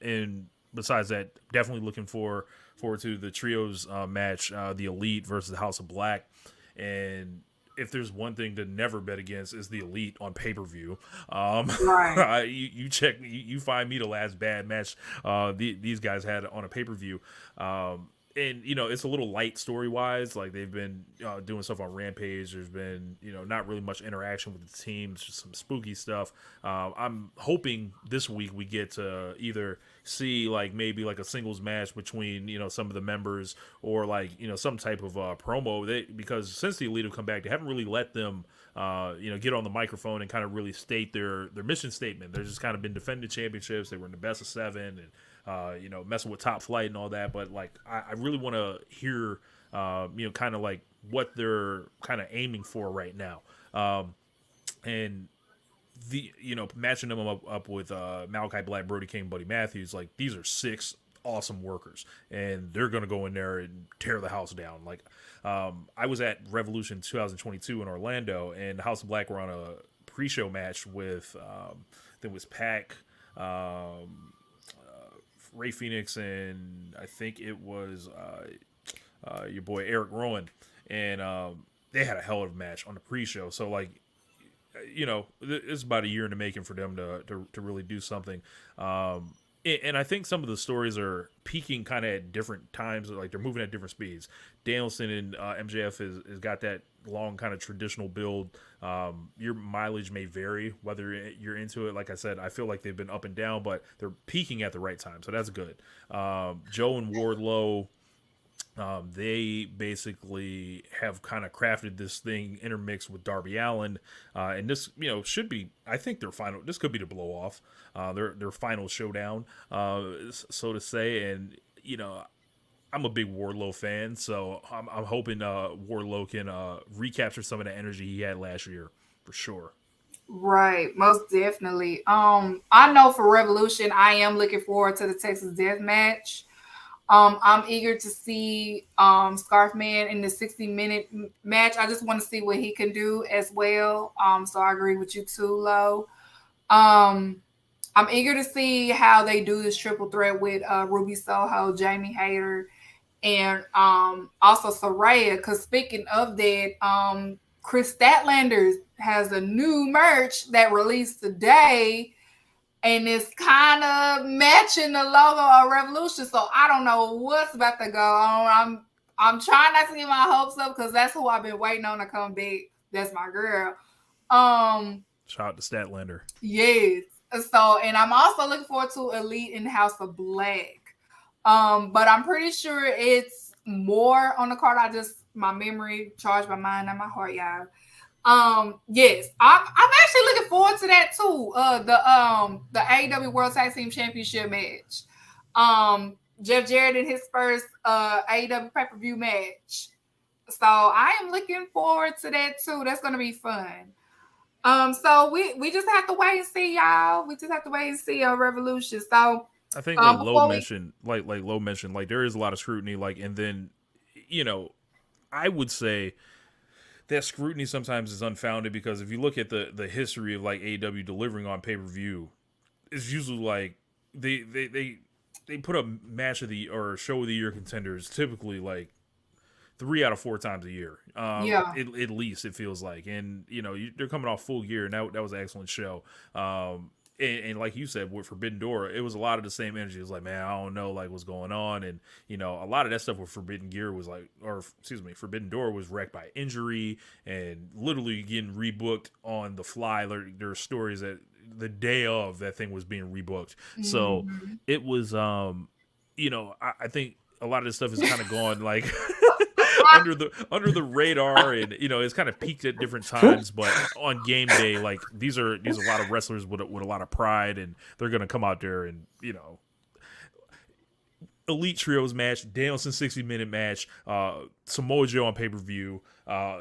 And besides that, definitely looking forward to the trios match, the Elite versus the House of Black. And if there's one thing to never bet against is the Elite on pay-per-view. Right. You find me the last bad match these guys had on a pay-per-view. And, it's a little light story-wise. Like, they've been doing stuff on Rampage. There's been, not really much interaction with the team. It's just some spooky stuff. I'm hoping this week we get to either see, like, maybe, like, a singles match between, some of the members or, like, some type of promo. Because since the Elite have come back, they haven't really let them get on the microphone and kind of really state their mission statement. They've just kind of been defending championships. They were in the best of 7 and, messing with Top Flight and all that. But, like, I really want to hear, kind of like what they're kind of aiming for right now. And matching them up with Malachi Black, Brody King, Buddy Matthews, like, these are 6 awesome workers, and they're going to go in there and tear the house down. Like, I was at Revolution 2022 in Orlando, and House of Black were on a pre-show match with, I think it was Pac, Ray Phoenix, and I think it was your boy Eric Rowan, and they had a hell of a match on the pre-show. So, like, it's about a year in the making for them to really do something. And I think some of the stories are peaking kind of at different times. Like, they're moving at different speeds. Danielson and MJF has got that long kind of traditional build. Your mileage may vary whether you're into it. Like I said, I feel like they've been up and down, but they're peaking at the right time. So that's good. Joe and Wardlow, they basically have kind of crafted this thing intermixed with Darby Allin, and this, should be, I think, this could be the blow off, their final showdown, so to say. And I'm a big Wardlow fan, so I'm hoping Wardlow can recapture some of the energy he had last year for sure. Right, most definitely. I know for Revolution, I am looking forward to the Texas Death Match. I'm eager to see Scarfman in the 60-minute match. I just want to see what he can do as well. So I agree with you too, Lo. I'm eager to see how they do this triple threat with Ruby Soho, Jamie Hayter, and also Saraya. Because speaking of that, Chris Statlander has a new merch that released today, and it's kind of matching the logo of Revolution. So I don't know what's about to go on. I'm trying not to get my hopes up because that's who I've been waiting on to come back. That's my girl. Shout out to Statlander. Yes. So, and I'm also looking forward to Elite in House of Black. But I'm pretty sure it's more on the card. My memory charged my mind and my heart, y'all. Yes, I'm actually looking forward to that too. The AEW World Tag Team Championship match. Jeff Jarrett in his first AEW pay-per-view match. So I am looking forward to that too. That's gonna be fun. So we just have to wait and see, y'all. We just have to wait and see on Revolution. So I think like Lo mentioned, like there is a lot of scrutiny, like, and then I would say that scrutiny sometimes is unfounded because if you look at the history of like AEW delivering on pay-per-view, it's usually like they put a match of the or show of the year contenders typically like 3 out of 4 times a year. At least it feels like, and they're coming off Full Gear, and that was an excellent show. And like you said, with Forbidden Door, it was a lot of the same energy. It was like, man, I don't know, like, what's going on. And, a lot of that stuff with Forbidden Door was wrecked by injury and literally getting rebooked on the fly. There are stories that the day of that thing was being rebooked. Mm-hmm. So it was, I think a lot of this stuff has kind of gone like under the radar, and it's kind of peaked at different times, but on game day, like these are a lot of wrestlers with a lot of pride, and they're gonna come out there and Elite Trios match, Danielson 60-minute match, Samoa Joe on pay-per-view,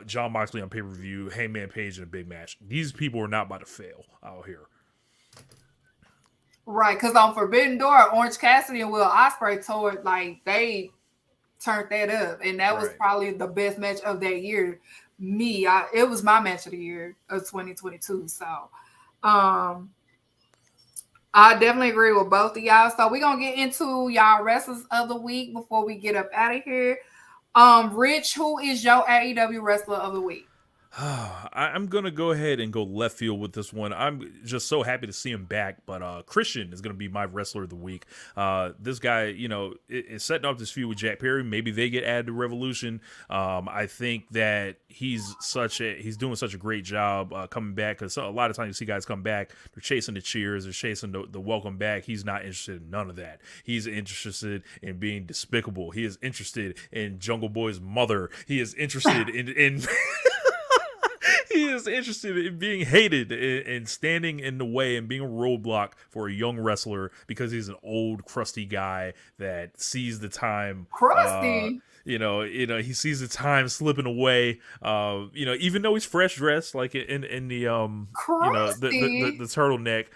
Jon Moxley on pay-per-view, Hangman Page in a big match. These people are not about to fail out here. Right, because on Forbidden Door, Orange Cassidy and Will Ospreay toured, like, they turned that up, and that was probably the best match of that year. It was my match of the year of 2022. So I definitely agree with both of y'all. So we're gonna get into y'all wrestlers of the week before we get up out of here. Rich, who is your AEW wrestler of the week? I'm going to go ahead and go left field with this one. I'm just so happy to see him back, but Christian is going to be my wrestler of the week. This guy, is setting up this feud with Jack Perry. Maybe they get added to Revolution. I think that he's doing such a great job coming back, because a lot of times you see guys come back, they're chasing the cheers, they're chasing the welcome back. He's not interested in none of that. He's interested in being despicable. He is interested in Jungle Boy's mother. He is interested in he is interested in being hated and standing in the way and being a roadblock for a young wrestler because he's an old, crusty guy that sees the time. Crusty. He sees the time slipping away. Even though he's fresh dressed, like in the the turtleneck.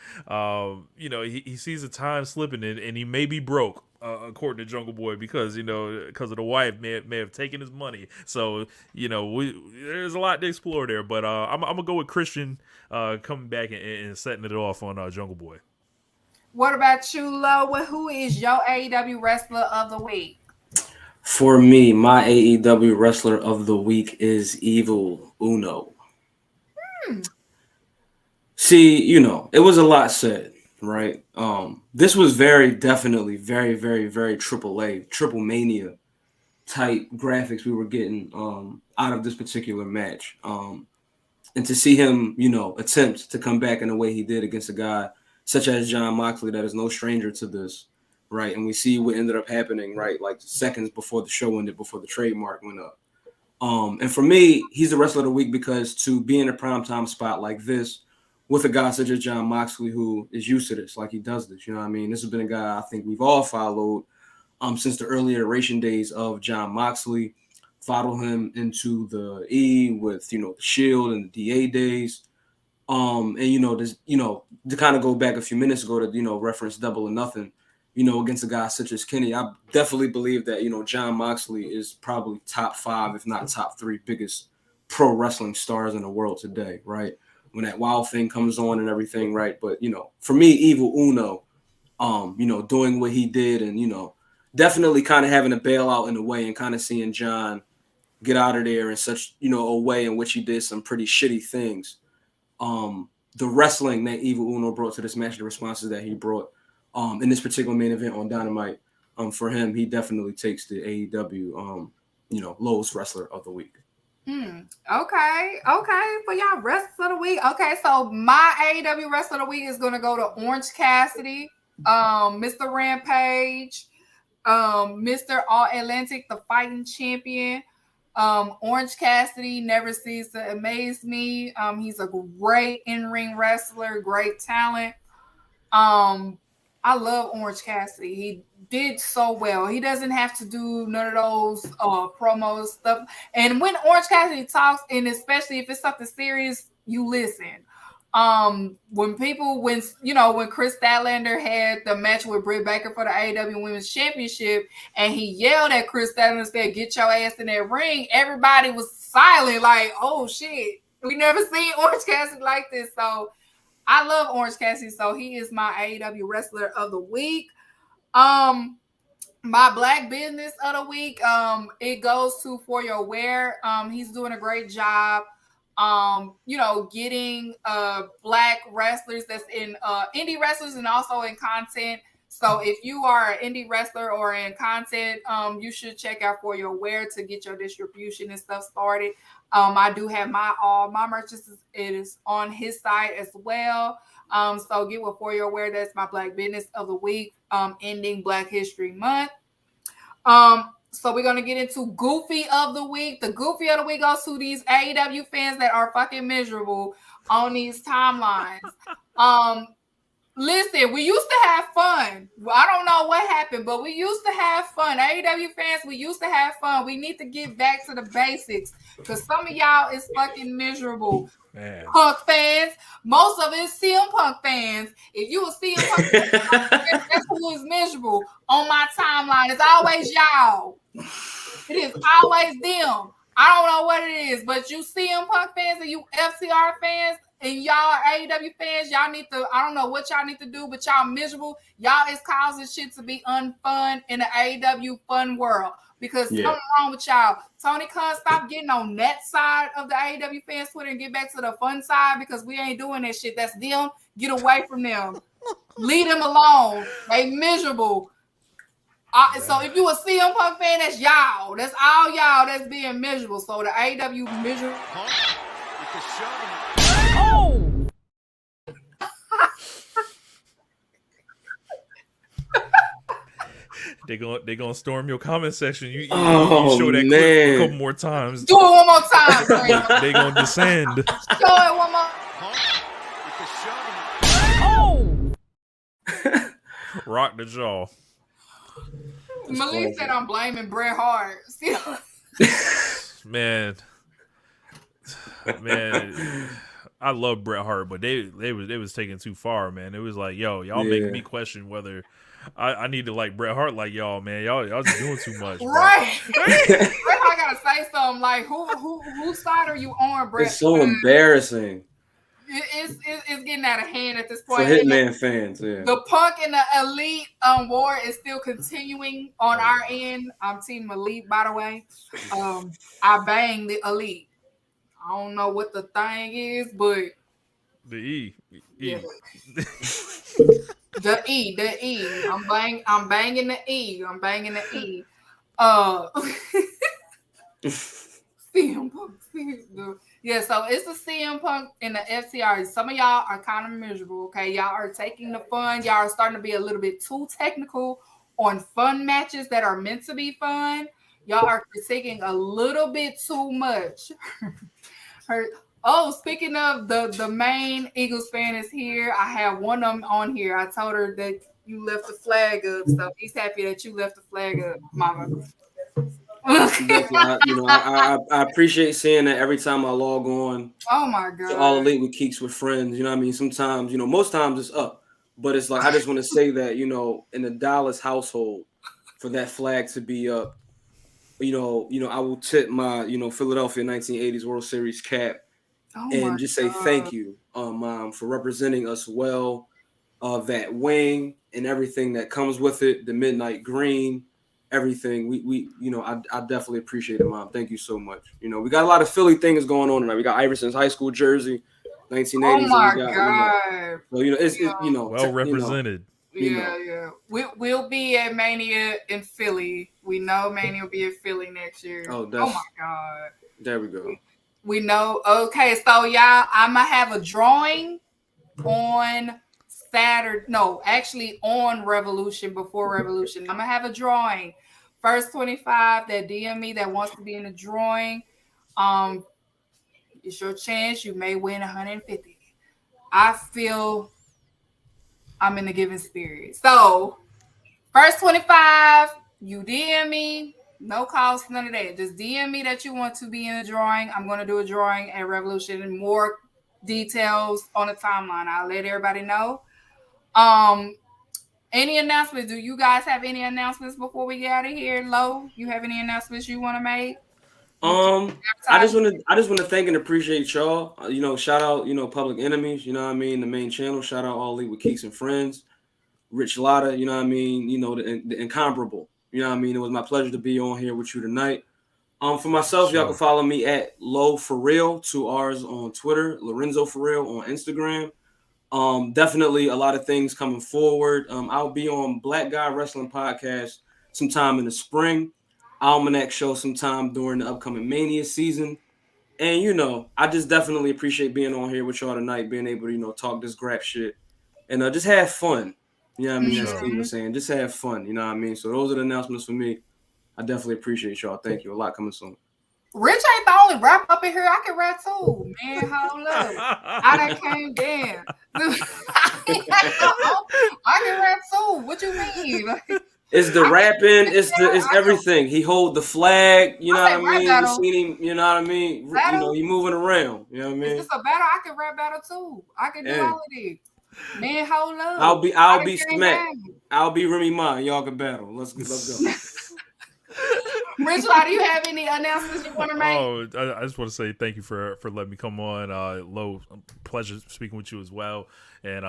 He sees the time slipping and he may be broke. According to Jungleboy, because of the wife may have taken his money. So there's a lot to explore there. But I'm gonna go with Christian coming back and setting it off on Jungleboy. What about you, Lo? Who is your AEW wrestler of the week? For me, my AEW wrestler of the week is Evil Uno. See, it was a lot said. Right. This was definitely very, very, very triple mania type graphics we were getting out of this particular match. And to see him, attempt to come back in the way he did against a guy such as Jon Moxley that is no stranger to this, right? And we see what ended up happening, right? Like seconds before the show ended, before the trademark went up. And for me, he's the wrestler of the week because to be in a primetime spot like this, with a guy such as Jon Moxley, who is used to this, like he does this, This has been a guy I think we've all followed since the early iteration days of Jon Moxley. Followed him into the E with, the Shield and the DA days. To kind of go back a few minutes ago to, reference Double or Nothing, against a guy such as Kenny, I definitely believe that, Jon Moxley is probably top 5, if not top 3 biggest pro wrestling stars in the world today, right? When that wild thing comes on and everything, right? But, for me, Evil Uno, doing what he did and, definitely kind of having a bailout in a way and kind of seeing John get out of there in such, a way in which he did some pretty shitty things. The wrestling that Evil Uno brought to this match, the responses that he brought in this particular main event on Dynamite, for him, he definitely takes the AEW, lowest wrestler of the week. Okay. For y'all wrestlers of the week. Okay, so my AEW wrestler of the week is gonna go to Orange Cassidy, Mr. Rampage, Mr. All Atlantic, the fighting champion. Orange Cassidy never ceases to amaze me. He's a great in-ring wrestler, great talent. I love Orange Cassidy. He did so well. He doesn't have to do none of those promo stuff. And when Orange Cassidy talks, and especially if it's something serious, you listen. When Chris Statlander had the match with Britt Baker for the AEW Women's Championship, and he yelled at Chris Statlander and said, "Get your ass in that ring," everybody was silent, like, "Oh shit, we never seen Orange Cassidy like this." So I love Orange Cassidy, so he is my AEW wrestler of the week. My black business of the week, it goes to ForUrWear. He's doing a great job, getting black wrestlers that's in indie wrestlers and also in content. So if you are an indie wrestler or in content, you should check out ForUrWear to get your distribution and stuff started. I do have my merch is on his site as well. So get with ForUrWear. That's my black business of the week, ending Black History Month. So we're going to get into Goofy of the week. The Goofy of the week goes to these AEW fans that are fucking miserable on these timelines. Listen, we used to have fun. I don't know what happened, but we used to have fun. AEW fans, we used to have fun. We need to get back to the basics because some of y'all is fucking miserable. Man. Punk fans, most of it is CM Punk fans. If you a CM Punk fan, that's who is miserable on my timeline. It's always y'all. It is always them. I don't know what it is, but you CM Punk fans and you FCR fans and y'all AEW fans, y'all need to, I don't know what y'all need to do, but y'all miserable. Y'all is causing shit to be unfun in the AEW fun world. Because something wrong with y'all. Tony Khan, stop getting on that side of the AEW fans Twitter and get back to the fun side because we ain't doing that shit. That's them. Get away from them. Leave them alone. They miserable. So if you a CM Punk fan, that's y'all. That's all y'all that's being miserable. So the AEW miserable. Oh! They gonna storm your comment section. You show that man. clip a couple more times. Do it one more time. Brandon. They gonna descend. Show it one more. Rock the jaw. Malik said I'm blaming Bret Hart. Man, I love Bret Hart, but they was taking too far, man. It was like, yo, y'all making me question whether I need to like Bret Hart like y'all, man. Y'all just doing too much, bro. Right. Bret Hart gotta say something like, whose side are you on, Bret? It's so embarrassing. It's getting out of hand at this For point. Hitman fans, yeah. The Punk and the Elite war is still continuing on our end. I'm Team Elite, by the way. I bang the Elite. I don't know what the thing is, but the E. Yeah. the E. I'm banging the E. I'm banging the E. CM Punk. Yeah, so it's the CM Punk and the FTR. Some of y'all are kind of miserable, okay? Y'all are taking the fun. Y'all are starting to be a little bit too technical on fun matches that are meant to be fun. Y'all are critiquing a little bit too much. Speaking of the main Eagles fan is here. I have one of them on here. I told her that you left the flag up, so he's happy that you left the flag up, Mama. I appreciate seeing that every time I log on. Oh my God! All Elite with Keeks with friends. You know what I mean? Sometimes, most times it's up, but it's like I just want to say that in the Dallas household, for that flag to be up, I will tip my Philadelphia 1980s World Series cap and just say thank you, Mom, for representing us well. That wing and everything that comes with it, the midnight green. Everything I definitely appreciate it, Mom. Thank you so much. We got a lot of Philly things going on tonight. We got Iverson's high school jersey, 1980s. Oh my God! It's well represented. Yeah. We'll be at Mania in Philly. We know Mania will be in Philly next year. Oh my God! There we go. We know. Okay, so y'all, I'ma have a drawing on Saturday. No, actually on Revolution, before Revolution. I'm gonna have a drawing. First 25 that DM me that wants to be in the drawing. It's your chance. You may win 150. I feel I'm in the giving spirit. So first 25, you DM me, no cost, none of that. Just DM me that you want to be in the drawing. I'm gonna do a drawing at Revolution and more details on the timeline. I'll let everybody know. Any announcements? Do you guys have any announcements before we get out of here? Lo, you have any announcements you want to make? I just want to thank and appreciate y'all. Shout out, Public Enemies, you know what I mean, the main channel. Shout out All Elite with Keeks and Friends. Rich Lotta, you know what I mean, the incomparable. You know what I mean? It was my pleasure to be on here with you tonight. For myself, y'all can follow me at Lo For Real, 2 R's on Twitter, Lorenzo For Real on Instagram. Definitely a lot of things coming forward. I'll be on Black Guy Wrestling Podcast sometime in the spring. Almanac show sometime during the upcoming Mania season. And, I just definitely appreciate being on here with y'all tonight, being able to, talk this crap shit and just have fun. You know what I mean? As Steve was saying, just have fun. You know what I mean? So those are the announcements for me. I definitely appreciate y'all. Thank you. A lot coming soon. Rich ain't the only rap up in here. I can rap too, man. Hold up. I done came down. I can rap too. What you mean? It's the rapping. It's everything. He hold the flag. You know what I mean? You seen him. You know what I mean? He moving around. You know what I mean? Is this a battle? I can rap battle too. I can do all of this. Man, hold up. I'll be Smack. I'll be Remy Ma. Y'all can battle. Let's go. Rich, do you have any announcements you want to make? I just want to say thank you for letting me come on. Lo, pleasure speaking with you as well. And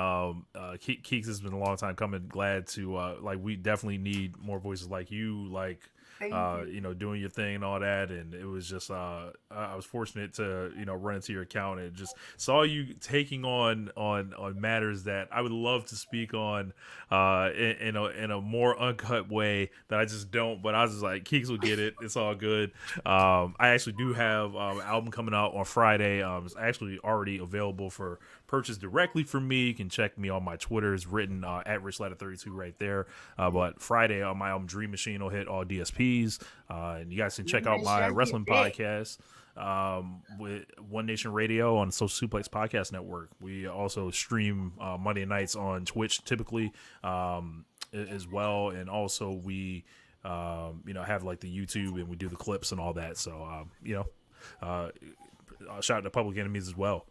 Keeks has been a long time coming. Glad to we definitely need more voices like you, like you. Doing your thing and all that. And it was just, I was fortunate to, run into your account and just saw you taking on matters that I would love to speak on, in a more uncut way that I just don't, but I was just like, Keeks will get it. It's all good. I actually do have an album coming out on Friday. It's actually already available for purchase directly from me. You can check me on my Twitter. It's written at RichLadder32 right there. But Friday on my album Dream Machine will hit all DSPs. And you guys can check out my wrestling podcast with One Nation Radio on the Social Suplex Podcast Network. We also stream Monday nights on Twitch typically as well. And also we have like the YouTube and we do the clips and all that. So, shout out to Public Enemies as well.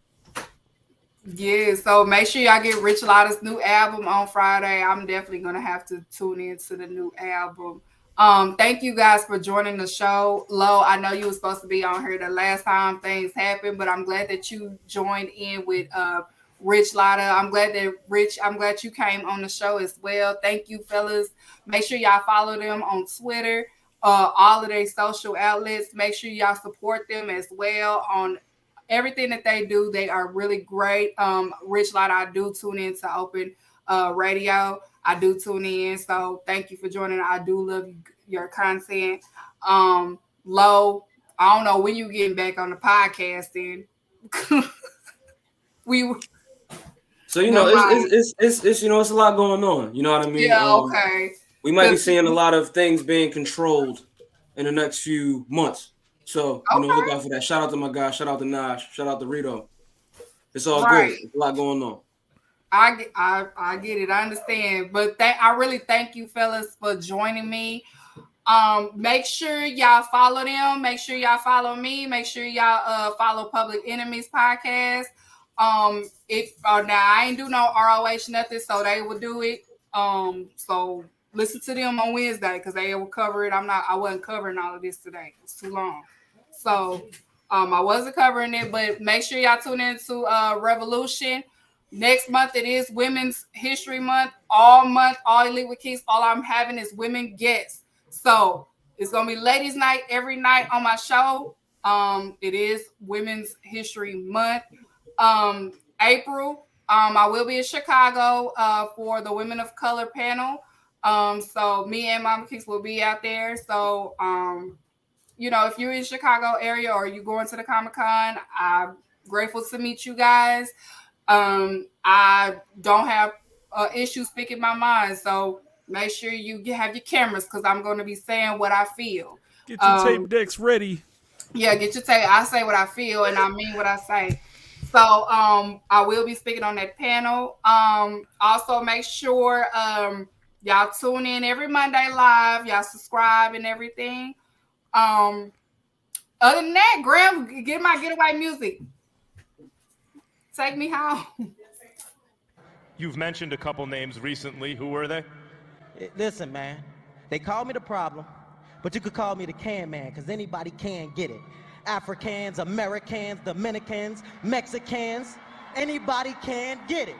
Yeah, so make sure y'all get Rich Ladder's new album on Friday. I'm definitely gonna have to tune in to the new album. Thank you guys for joining the show. Lo, I know you were supposed to be on here the last time things happened, but I'm glad that you joined in with Rich Ladder. I'm glad you came on the show as well. Thank you, fellas. Make sure y'all follow them on Twitter, all of their social outlets. Make sure y'all support them as well on everything that they do. They are really great. Rich Ladder, I do tune in to Open Radio. I do tune in. So thank you for joining. I do love your content. Lo, I don't know when you getting back on the podcast then. So it's it's a lot going on. You know what I mean? Yeah, okay. We might be seeing a lot of things being controlled in the next few months. So, look out for that. Shout out to my guy. Shout out to Naj. Shout out to Rito. It's all good. There's a lot going on. I get it. I understand. But I really thank you, fellas, for joining me. Make sure y'all follow them. Make sure y'all follow me. Make sure y'all follow Public Enemies Podcast. Now I ain't do no ROH nothing, so they will do it. So listen to them on Wednesday because they will cover it. I wasn't covering all of this today. It's too long. So I wasn't covering it, but make sure y'all tune into Revolution. Next month it is Women's History Month. All month, all Elite with Keeks. All I'm having is women guests. So it's gonna be ladies' night every night on my show. It is Women's History Month. April, I will be in Chicago for the Women of Color panel. So me and Mama Keeks will be out there. So if you're in Chicago area or you going to the Comic-Con, I'm grateful to meet you guys. I don't have issues speaking my mind, so make sure you have your cameras because I'm going to be saying what I feel. Get your tape decks ready. Yeah, get your tape. I say what I feel and I mean what I say. So I will be speaking on that panel. Also, make sure y'all tune in every Monday live. Y'all subscribe and everything. Other than that, Graham, get my getaway music. Take me home. You've mentioned a couple names recently. Who were they? Listen, man. They call me the problem, but you could call me the can man because anybody can get it. Africans, Americans, Dominicans, Mexicans, anybody can get it.